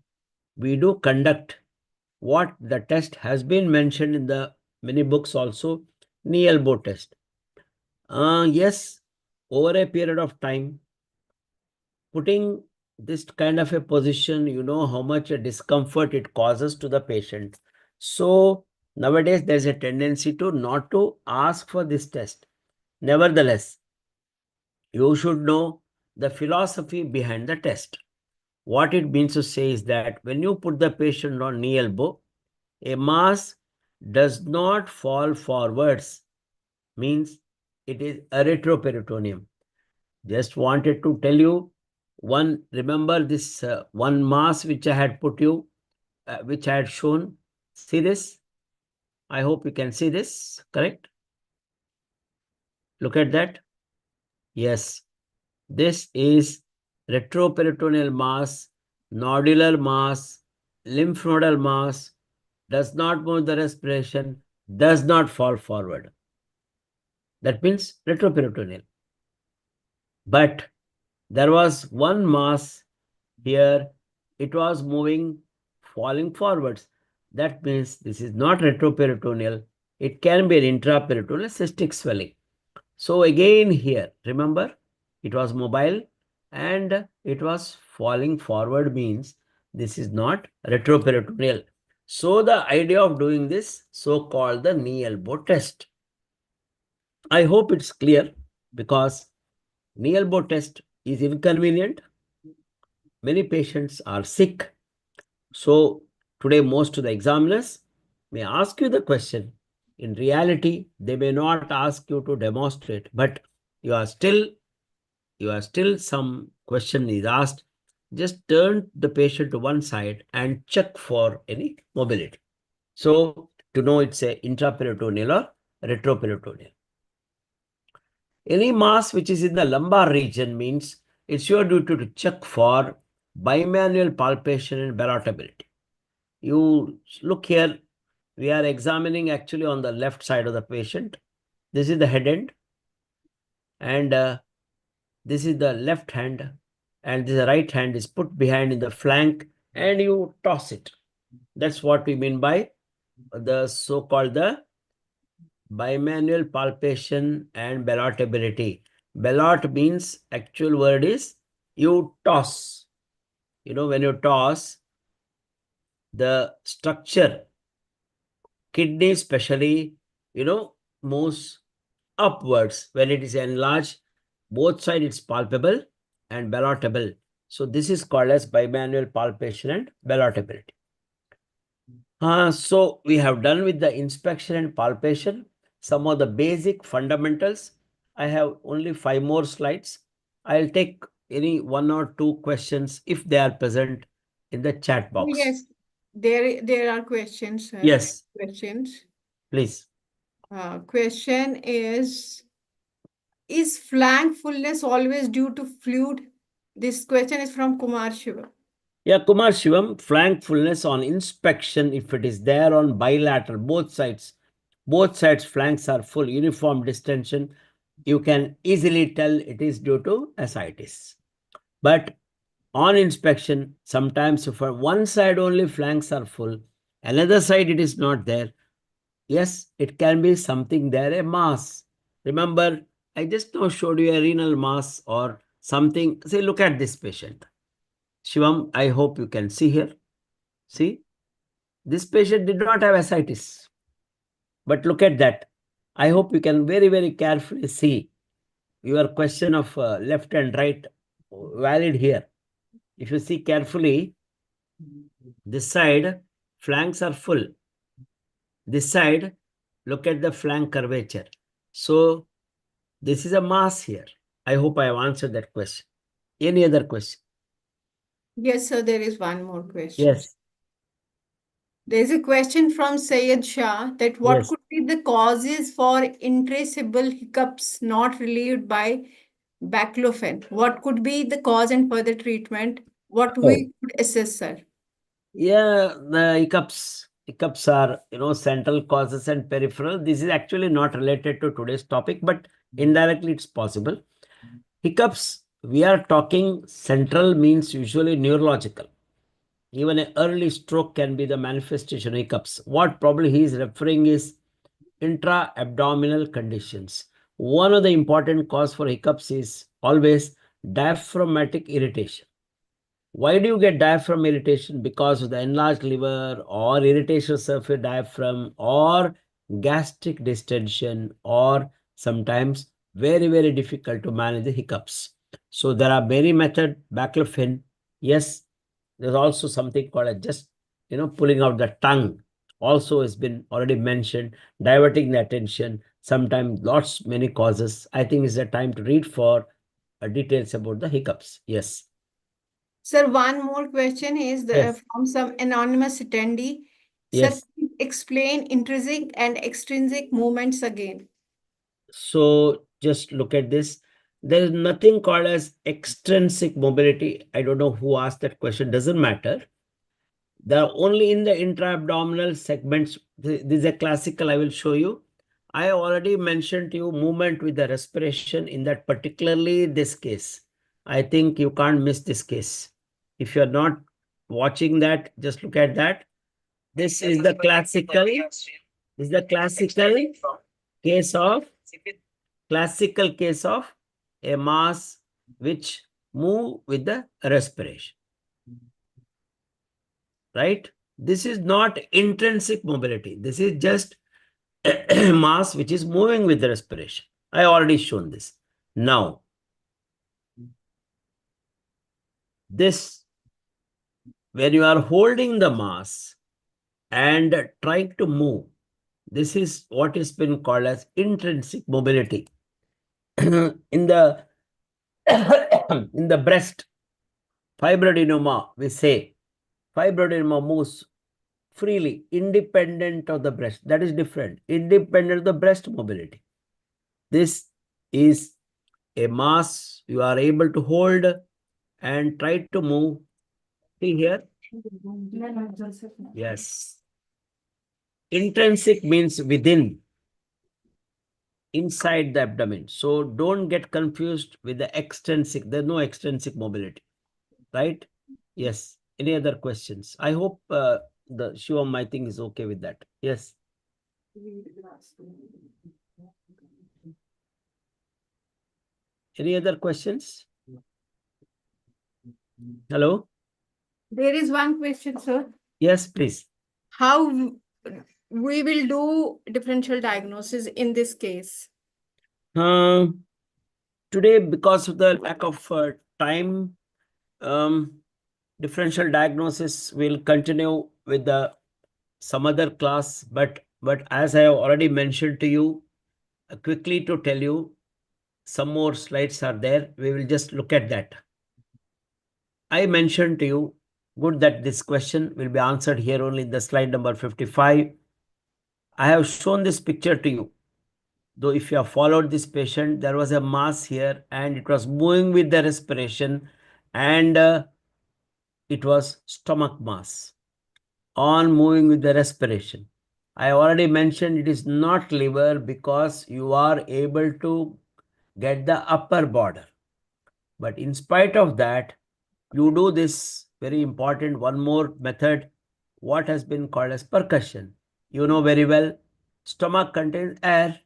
we do conduct what the test has been mentioned in the many books also, knee elbow test. Yes, over a period of time, putting this kind of a position, you know how much a discomfort it causes to the patient. So nowadays, there's a tendency to not to ask for this test. Nevertheless, you should know the philosophy behind the test. What it means to say is that when you put the patient on knee elbow, a mass does not fall forwards, means it is a retroperitoneum. Just wanted to tell you one, remember this one mass which I had put you, which I had shown. See this? I hope you can see this, correct? Look at that. Yes, this is retroperitoneal mass, nodular mass, lymph nodal mass, does not move the respiration, does not fall forward. That means retroperitoneal. But there was one mass here, it was moving, falling forwards. That means this is not retroperitoneal. It can be an intraperitoneal cystic swelling. So again here, remember, it was mobile and it was falling forward means this is not retroperitoneal. So the idea of doing this so-called the knee elbow test. I hope it's clear because knee elbow test is inconvenient. Many patients are sick. So today most of the examiners may ask you the question. In reality, they may not ask you to demonstrate, but you are still some question is asked. Just turn the patient to one side and check for any mobility. So to know it's a intraperitoneal or retroperitoneal. Any mass which is in the lumbar region means it's your duty to check for bimanual palpation and ballotability. You look here, we are examining actually on the left side of the patient. This is the head end and this is the left hand and this right hand is put behind in the flank and you toss it. That's what we mean by the so-called the bimanual palpation and ballotability. Ballot means actual word is you toss. You know, when you toss, the structure, kidney especially, you know, moves upwards. When it is enlarged, both sides it's palpable and ballotable. So this is called as bimanual palpation and ballotability. So we have done with the inspection and palpation, some of the basic fundamentals. I have only 5 more slides. I'll take any 1 or 2 questions if they are present in the chat box. Yes, there are questions. Yes, Questions. please. Question is flank fullness always due to fluid? This question is from Kumar Shiva. Yeah, Kumar Shivam, flank fullness on inspection, if it is there on bilateral, both sides flanks are full, uniform distension, you can easily tell it is due to ascites. But on inspection, sometimes for one side only flanks are full, another side it is not there. Yes, it can be something there, a mass. Remember, I just now showed you a renal mass or something. Say, look at this patient. Shivam, I hope you can see here. See, this patient did not have ascites. But look at that. I hope you can very, very carefully see your question of left and right valid here. If you see carefully, this side flanks are full. This side, look at the flank curvature. So this is a mass here. I hope I have answered that question. Any other question? Yes, sir, there is one more question. Yes. There's a question from Sayed Shah that what Yes. could be the causes for intracerebral hiccups not relieved by baclofen? What could be the cause and further treatment? What Oh. we could assess, sir? Yeah, the hiccups. Hiccups are, central causes and peripheral. This is actually not related to today's topic, but indirectly it's possible. Hiccups, we are talking central means usually neurological. Even an early stroke can be the manifestation of hiccups. What probably he is referring is intra-abdominal conditions. One of the important cause for hiccups is always diaphragmatic irritation. Why do you get diaphragm irritation? Because of the enlarged liver or irritation of surface diaphragm or gastric distension or sometimes very, very difficult to manage the hiccups. So there are many methods, baclofen. Yes, there's also something called a just, pulling out the tongue. Also has been already mentioned, diverting the attention, sometimes lots, many causes. I think it's the time to read for details about the hiccups. Yes. Sir, one more question is Yes. from some anonymous attendee. Sir, Yes. please explain intrinsic and extrinsic movements again. So just look at this. There is nothing called as extrinsic mobility. I don't know who asked that question. Doesn't matter. They are only in the intra-abdominal segments. This is a classical I will show you. I already mentioned to you movement with the respiration in that particularly this case. I think you can't miss this case. If you're not watching that, just look at that. This is the classical. This is the case of classical case of a mass which move with the respiration. Right? This is not intrinsic mobility. This is just mass which is moving with the respiration. I already shown this. Now, this, when you are holding the mass and trying to move, this is what has been called as intrinsic mobility. in the in the breast, fibroadenoma, we say fibroadenoma moves freely, independent of the breast. That is different. Independent of the breast mobility. This is a mass you are able to hold and try to move. See here? Yes. Intrinsic means within, inside the abdomen. So don't get confused with the extrinsic. There's no extrinsic mobility. Right? Yes. Any other questions? I hope the Shivam, I think, is okay with that. Yes. Any other questions? Hello? There is one question, sir. Yes, please. How we will do differential diagnosis in this case? Today, because of the lack of time, differential diagnosis will continue with the some other class. But as I have already mentioned to you, quickly to tell you, some more slides are there. We will just look at that. I mentioned to you, good that this question will be answered here only in the slide number 55. I have shown this picture to you. Though if you have followed this patient, there was a mass here and it was moving with the respiration and it was stomach mass on moving with the respiration. I already mentioned it is not liver because you are able to get the upper border. But in spite of that, you do this very important one more method, what has been called as percussion. You know very well, stomach contains air.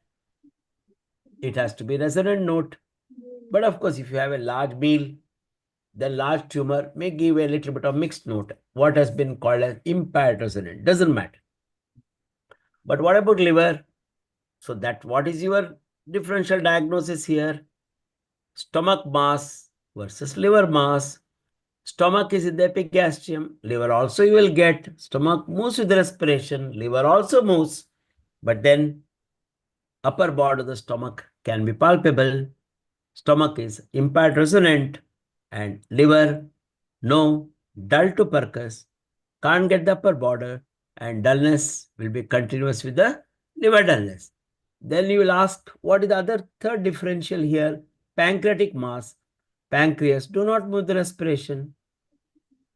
It has to be resonant note. But of course, if you have a large meal, the large tumor may give a little bit of mixed note, what has been called as impaired resonant. Doesn't matter. But what about liver? So that what is your differential diagnosis here? Stomach mass versus liver mass. Stomach is in the epigastrium. Liver also you will get. Stomach moves with respiration. Liver also moves. But then upper part of the stomach can be palpable. Stomach is impaired resonant and liver, no, dull to percus, can't get the upper border, and dullness will be continuous with the liver dullness. Then you will ask, what is the other third differential here? Pancreatic mass. Pancreas do not move the respiration.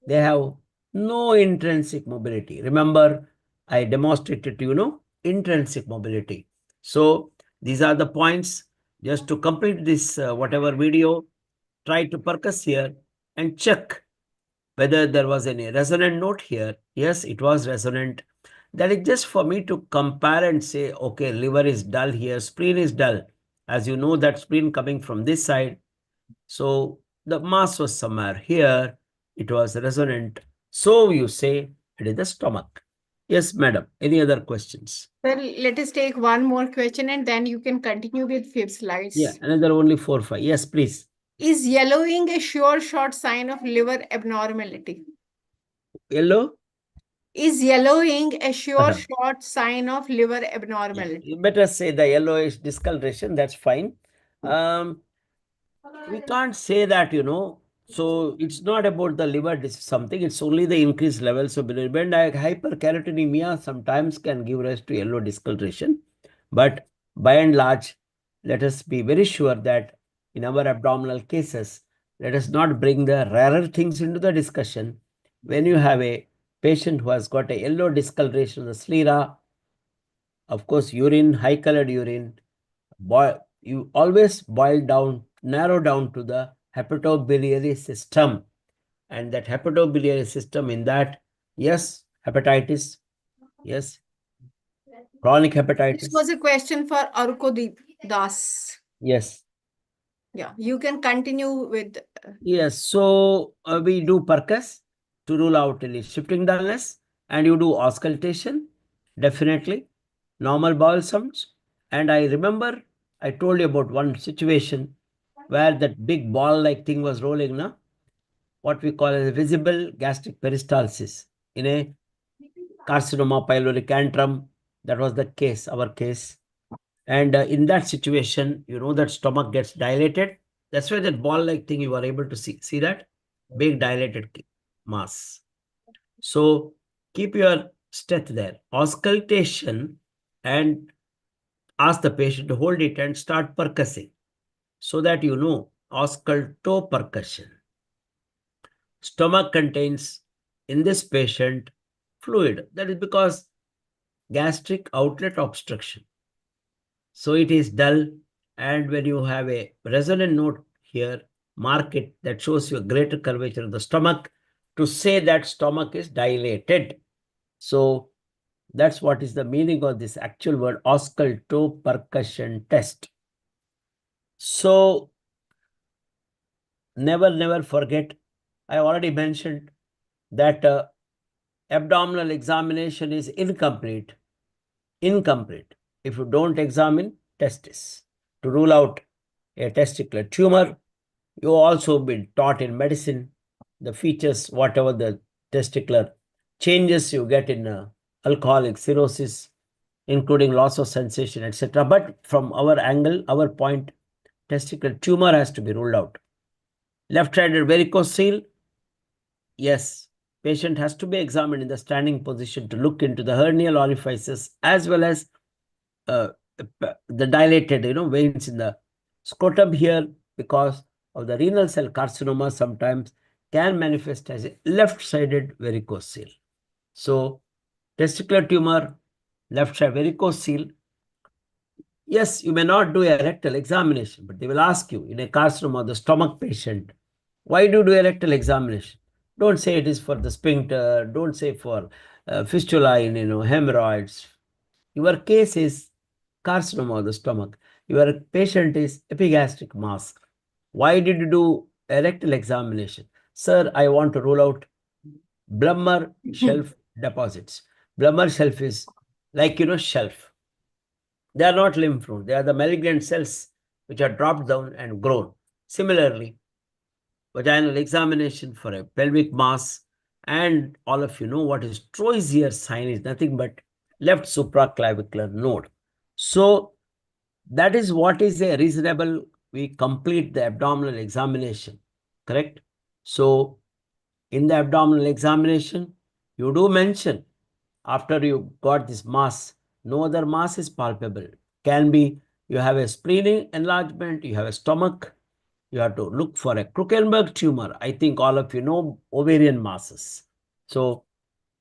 They have no intrinsic mobility. Remember, I demonstrated to intrinsic mobility. So these are the points. Just to complete this whatever video, try to percuss here and check whether there was any resonant note here. Yes, it was resonant. That is just for me to compare and say, okay, liver is dull here, spleen is dull. As you know, that spleen coming from this side. So the mass was somewhere here. It was resonant. So you say it is the stomach. Yes, madam. Any other questions? Well, let us take one more question and then you can continue with fifth slides. Yeah, another only 4, 5. Yes, please. Is yellowing a sure shot sign of liver abnormality? Yellow? Is yellowing a sure Uh-huh. shot sign of liver Yeah, abnormality? you better say the yellowish discoloration. That's fine. We can't say that, So it's not about the liver something. It's only the increased levels of bilirubin. Hyperkeratinemia sometimes can give rise to yellow discoloration. But by and large, let us be very sure that in our abdominal cases, let us not bring the rarer things into the discussion. When you have a patient who has got a yellow discoloration of the sclera, of course, urine, high colored urine, you always narrow down to the hepatobiliary system. And that hepatobiliary system in that, yes, hepatitis, yes, chronic This hepatitis, was a question for Arkodeep Das. yes. Yeah, you can continue with. Yes, so we do percuss to rule out any shifting dullness, and you do auscultation, definitely, normal bowel sounds. And I remember I told you about one situation where that big ball-like thing was rolling, na? What we call as visible gastric peristalsis in a carcinoma pyloric antrum. That was the case, our case. And in that situation, that stomach gets dilated. That's why that ball-like thing you are able to see that big dilated mass. So keep your steth there. Auscultation and ask the patient to hold it and start percussing so that auscultopercussion. Stomach contains in this patient fluid. That is because gastric outlet obstruction. So it is dull, and when you have a resonant note here, mark it, that shows you a greater curvature of the stomach to say that stomach is dilated. So that's what is the meaning of this actual word auscultopercussion test. So never forget, I already mentioned that abdominal examination is incomplete if you don't examine testis to rule out a testicular tumor. You also been taught in medicine the features, whatever the testicular changes you get in alcoholic cirrhosis, including loss of sensation, etc. But from our angle, our point, testicular tumor has to be ruled out. Left-sided varicocele, yes, patient has to be examined in the standing position to look into the hernial orifices as well as the dilated, veins in the scrotum here because of the renal cell carcinoma. Sometimes can manifest as a left-sided varicocele. So, testicular tumor, left side varicocele. Yes, you may not do a rectal examination, but they will ask you in a carcinoma of the stomach patient, why do you do a rectal examination? Don't say it is for the sphincter. Don't say for fistula in hemorrhoids. Your case is carcinoma of the stomach. Your patient is epigastric mass. Why did you do a rectal examination? Sir, I want to rule out Blummer shelf deposits. Blummer shelf is like, shelf. They are not lymph nodes. They are the malignant cells which are dropped down and grown. Similarly, vaginal examination for a pelvic mass, and all of you know what is Troisier sign is nothing but left supraclavicular node. So that is what is a reasonable, we complete the abdominal examination, correct? So in the abdominal examination, you do mention after you got this mass, no other mass is palpable. Can be you have a splenic enlargement, you have a stomach, you have to look for a Krukenberg tumor. I think all of you know ovarian masses. So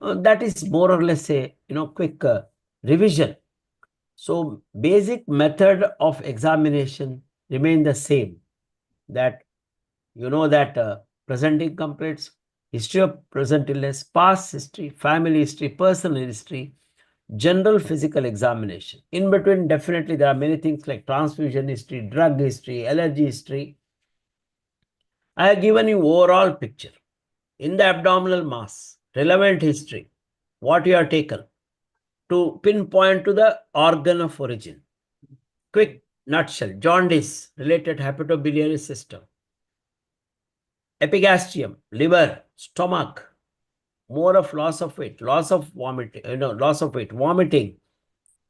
that is more or less a quick revision. So basic method of examination remain the same. That presenting completes, history of present illness, past history, family history, personal history, general physical examination. In between, definitely there are many things like transfusion history, drug history, allergy history. I have given you overall picture. In the abdominal mass, relevant history, what you have taken to pinpoint to the organ of origin. Quick nutshell, jaundice, related hepatobiliary system, epigastrium, liver, stomach, more of loss of weight, loss of vomiting, loss of weight, vomiting,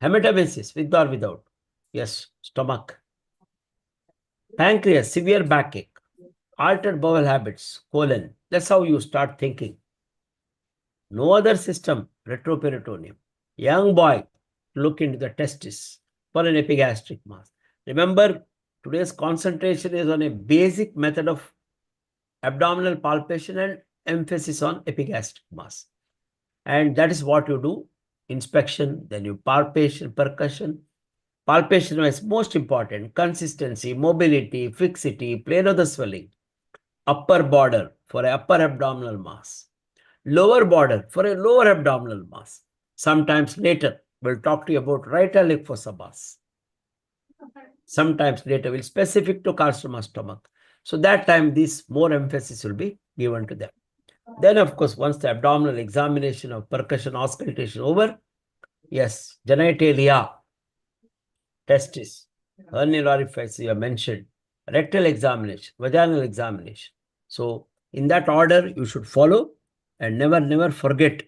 hematemesis with or without. Yes, stomach. Pancreas, severe backache, altered bowel habits, colon. That's how you start thinking. No other system, retroperitoneum. Young boy, look into the testis for an epigastric mass. Remember, today's concentration is on a basic method of abdominal palpation and emphasis on epigastric mass. And that is what you do. Inspection, then you palpation, percussion. Palpation is most important. Consistency, mobility, fixity, plane of the swelling. Upper border for an upper abdominal mass. Lower border for a lower abdominal mass. Sometimes later, we'll talk to you about right iliac fossa mass. Sometimes later, we'll specific to carcinoma stomach. So that time, this more emphasis will be given to them. Then, of course, once the abdominal examination of percussion auscultation over, yes, genitalia, testis, hernial orifice you have mentioned, rectal examination, vaginal examination. So, in that order, you should follow and never forget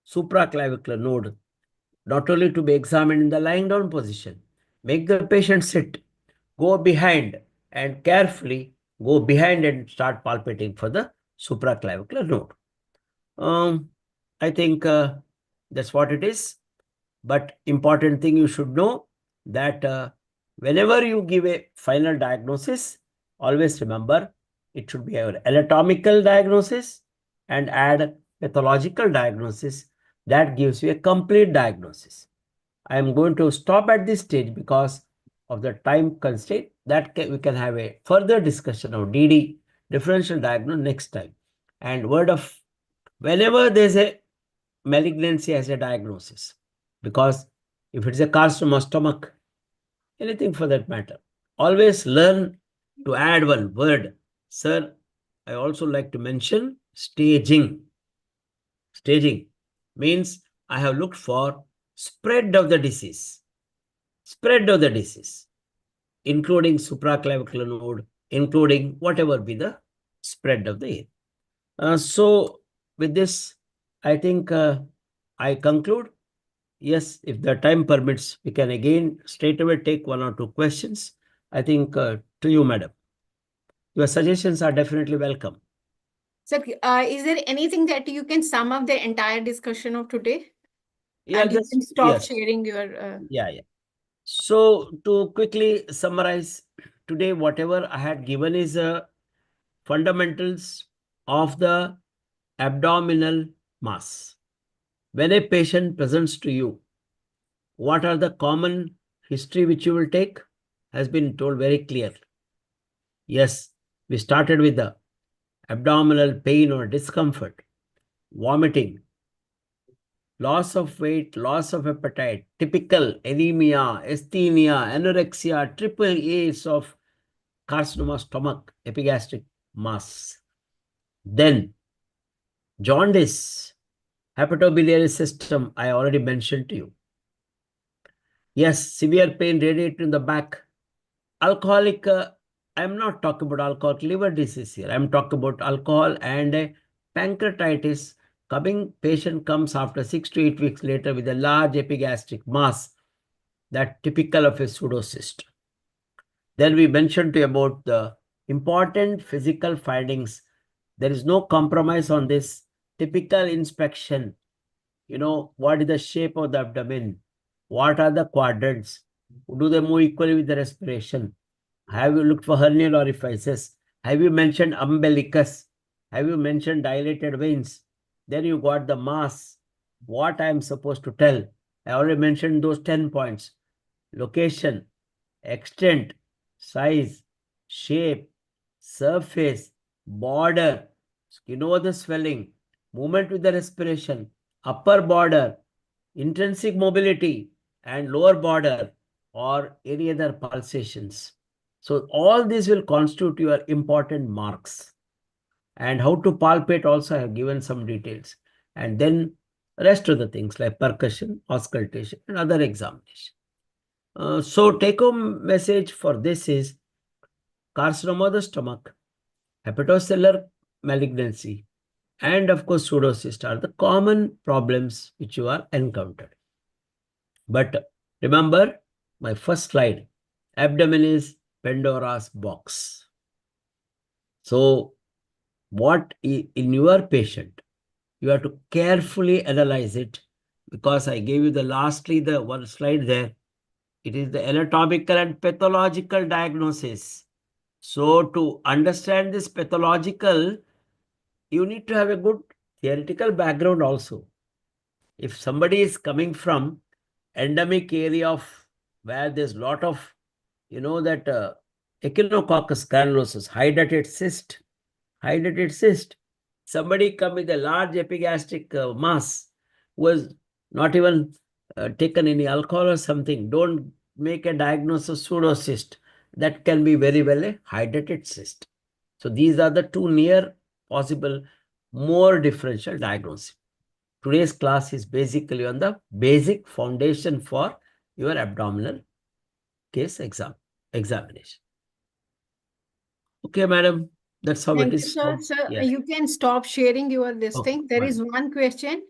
supraclavicular node, not only to be examined in the lying down position, make the patient sit, go behind and carefully go behind and start palpating for the supraclavicular node. I think that's what it is. But important thing you should know that whenever you give a final diagnosis, always remember it should be an anatomical diagnosis and add pathological diagnosis. That gives you a complete diagnosis. I am going to stop at this stage because of the time constraint. That we can have a further discussion of DD, differential diagnosis, next time. And word of, whenever there's a malignancy as a diagnosis, because if it's a carcinoma stomach, anything for that matter, always learn to add one word. Sir, I also like to mention staging. Staging means I have looked for spread of the disease. Spread of the disease, including supraclavicular node, including whatever be the spread of the area. So with this, I think I conclude. Yes, if the time permits, we can again straight away take one or two questions. I think to you, madam. Your suggestions are definitely welcome. Sir, is there anything that you can sum up the entire discussion of today? Yeah, And you just can stop yes. sharing your. Yeah. So to quickly summarize, today whatever I had given is fundamentals of the abdominal mass. When a patient presents to you, what are the common history which you will take? Has been told very clear. Yes, we started with the abdominal pain or discomfort, vomiting, loss of weight, loss of appetite, typical anemia, asthenia, anorexia, triple A's of carcinoma stomach, epigastric mass. Then jaundice, hepatobiliary system, I already mentioned to you. Yes, severe pain radiating in the back. Alcoholic, I'm not talking about alcoholic liver disease here. I'm talking about alcohol and pancreatitis. Patient comes after 6 to 8 weeks later with a large epigastric mass that typical of a pseudocyst. Then we mentioned to you about the important physical findings. There is no compromise on this. Typical inspection. What is the shape of the abdomen? What are the quadrants? Do they move equally with the respiration? Have you looked for hernial orifices? Have you mentioned umbilicus? Have you mentioned dilated veins? Then you got the mass. What I am supposed to tell? I already mentioned those 10 points. Location, extent, size, shape, surface, border, skin over the swelling, movement with the respiration, upper border, intrinsic mobility, and lower border, or any other pulsations. So all these will constitute your important marks. And how to palpate also I have given some details. And then rest of the things like percussion, auscultation, and other examination. So take home message for this is carcinoma of the stomach, hepatocellular malignancy, and of course pseudocyst are the common problems which you are encountered. But remember my first slide, abdomen is Pandora's box. So what in your patient, you have to carefully analyze it, because I gave you the one slide there. It is the anatomical and pathological diagnosis. So to understand this pathological, you need to have a good theoretical background also. If somebody is coming from endemic area of where there's a lot of, that echinococcus granulosus, hydrated cyst. Somebody come with a large epigastric mass who has not even taken any alcohol or something. Don't make a diagnosis of pseudocyst. That can be very well a hydrated cyst. So these are the two near possible more differential diagnosis. Today's class is basically on the basic foundation for your abdominal case examination. Okay, madam. That's how it Thank you, is. sir. Sir, Yes. you can stop sharing your this Okay, thing. There is fine. one question,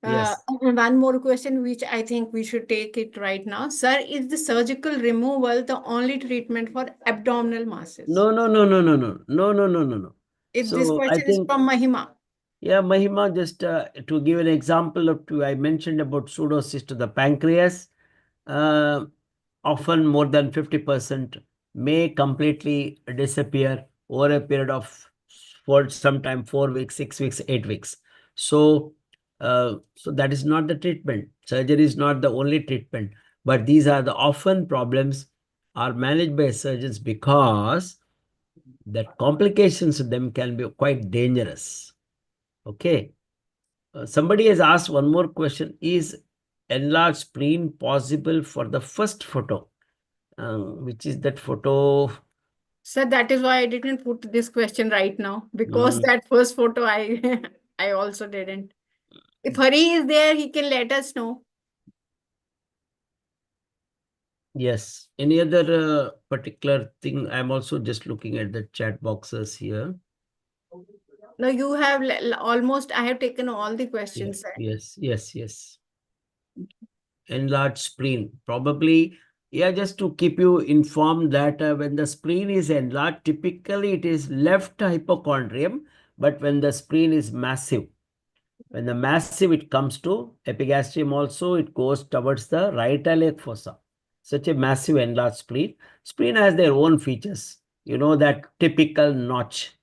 Yes. one more question, which I think we should take it right now. Sir, is the surgical removal the only treatment for abdominal masses? No, no, no, no, no, no, no, no, no, no, no. If this So I question is think, from Mahima. yeah, Mahima, just to give an example of two, I mentioned about pseudocyst of the pancreas. Uh, Often more than 50% may completely disappear over a period of for sometime 4 weeks, 6 weeks, 8 weeks. So that is not the treatment. Surgery is not the only treatment, but these are the often problems are managed by surgeons because that complications of them can be quite dangerous. Okay. Somebody has asked one more question. Is enlarged spleen possible for the first photo? Which is that photo? Sir, that is why I didn't put this question right now, because Mm, that first photo I I also didn't. If Hari is there, he can let us know. yes. Any other particular thing? I'm also just looking at the chat boxes here. No, you have almost, I have taken all the Yeah. questions, sir. Yes. Yes. Yes. Enlarged spleen. Probably, yeah, just to keep you informed that when the spleen is enlarged, typically it is left hypochondrium, but when the spleen is massive, when the massive it comes to epigastrium also, it goes towards the right iliac fossa. Such a massive enlarged spleen. Spleen has their own features. You know that typical notch,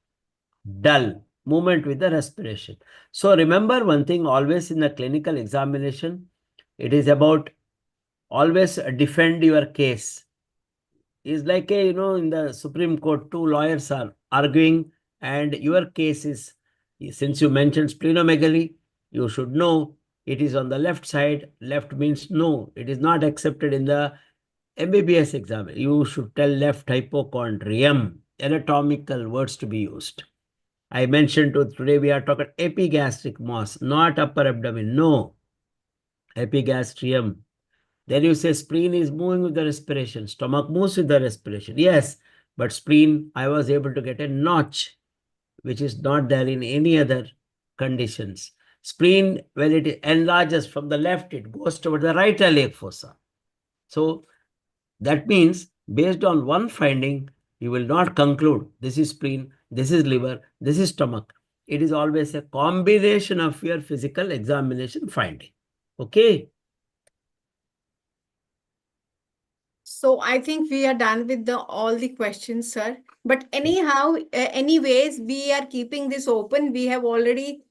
dull, movement with the respiration. So remember one thing always in the clinical examination, it is about always defend your case. Is like a, in the Supreme Court, two lawyers are arguing, and your case is, since you mentioned splenomegaly, you should know it is on the left side. Left means no, it is not accepted in the MBBS exam. You should tell left hypochondrium, anatomical words to be used. I mentioned today we are talking epigastric mass, not upper abdomen. No, epigastrium. Then you say spleen is moving with the respiration, stomach moves with the respiration. Yes, but spleen, I was able to get a notch, which is not there in any other conditions. Spleen, when it enlarges from the left, it goes toward the right iliac fossa. So that means based on one finding, you will not conclude this is spleen, this is liver, this is stomach. It is always a combination of your physical examination finding. Okay. So I think we are done with all the questions, sir. But anyhow, anyways, we are keeping this open. We have already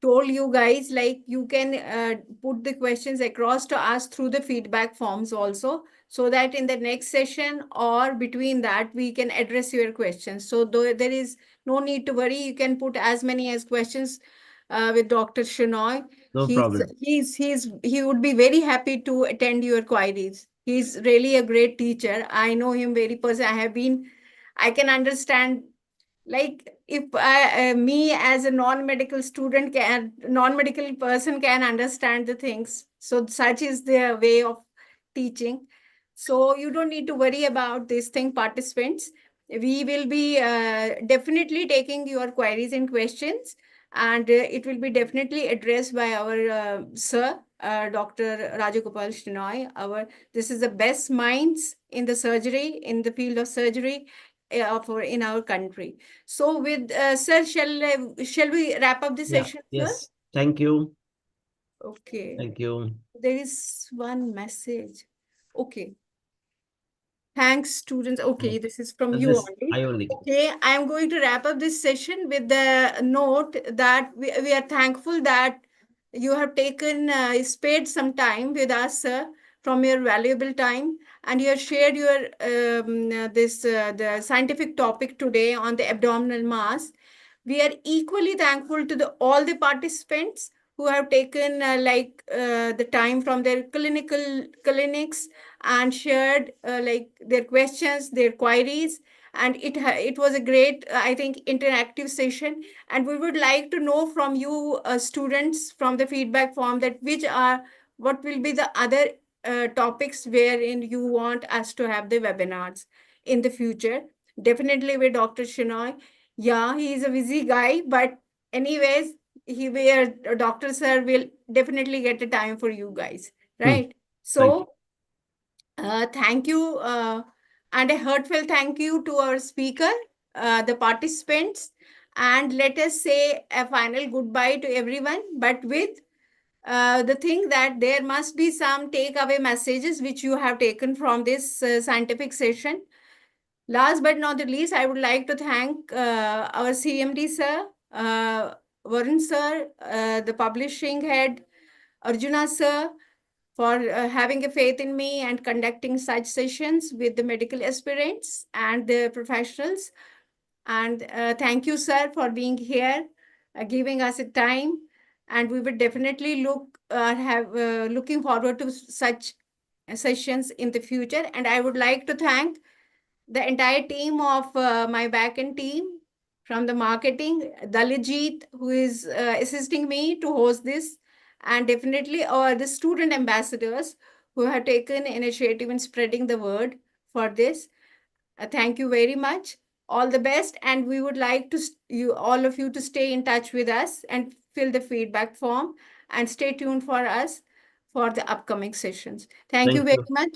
told you guys, like, you can put the questions across to us through the feedback forms also, so that in the next session or between that we can address your questions. So though there is no need to worry, you can put as many as questions with Dr. Shenoy. No problem. He would be very happy to attend your queries. He's really a great teacher. I know him very personally. I can understand, like, if me as a non-medical person can understand the things. So such is their way of teaching. So you don't need to worry about this thing, participants. We will be definitely taking your queries and questions, and it will be definitely addressed by our sir, Dr. Rajgopal Shenoy. This is the best minds in the surgery, in the field of surgery, in our country. So with sir, shall we wrap up the Yeah. session, sir? Yes. Thank you. Okay. Thank you. There is one message. Okay. Thanks, students. Okay, this is from And you this only. I only. Okay, I am going to wrap up this session with the note that we are thankful that you have taken, spared some time with us, sir, from your valuable time, and you have shared your the scientific topic today on the abdominal mass. We are equally thankful to all the participants who have taken the time from their clinics and shared their questions, their queries, and it was a great, I think, interactive session. And we would like to know from you, students, from the feedback form, that what will be the other topics wherein you want us to have the webinars in the future. Definitely with Dr. Shenoy. Yeah, he is a busy guy, but anyways, Dr. Sir will definitely get the time for you guys, right? Thank you. So, thank you, and a heartfelt thank you to our speaker, the participants, and let us say a final goodbye to everyone, but with the thing that there must be some takeaway messages which you have taken from this scientific session. Last but not the least, I would like to thank our CMD sir, Varun sir, the publishing head, Arjuna sir, for having a faith in me and conducting such sessions with the medical aspirants and the professionals. And thank you, sir, for being here, giving us a time. And we will definitely looking forward to such sessions in the future. And I would like to thank the entire team of my backend team from the marketing, Dalijit, who is assisting me to host this, and definitely the student ambassadors who have taken initiative in spreading the word for this. Thank you very much. All the best, and we would like to you all of you to stay in touch with us and fill the feedback form and stay tuned for us for the upcoming sessions. Thank you Thank very you. much.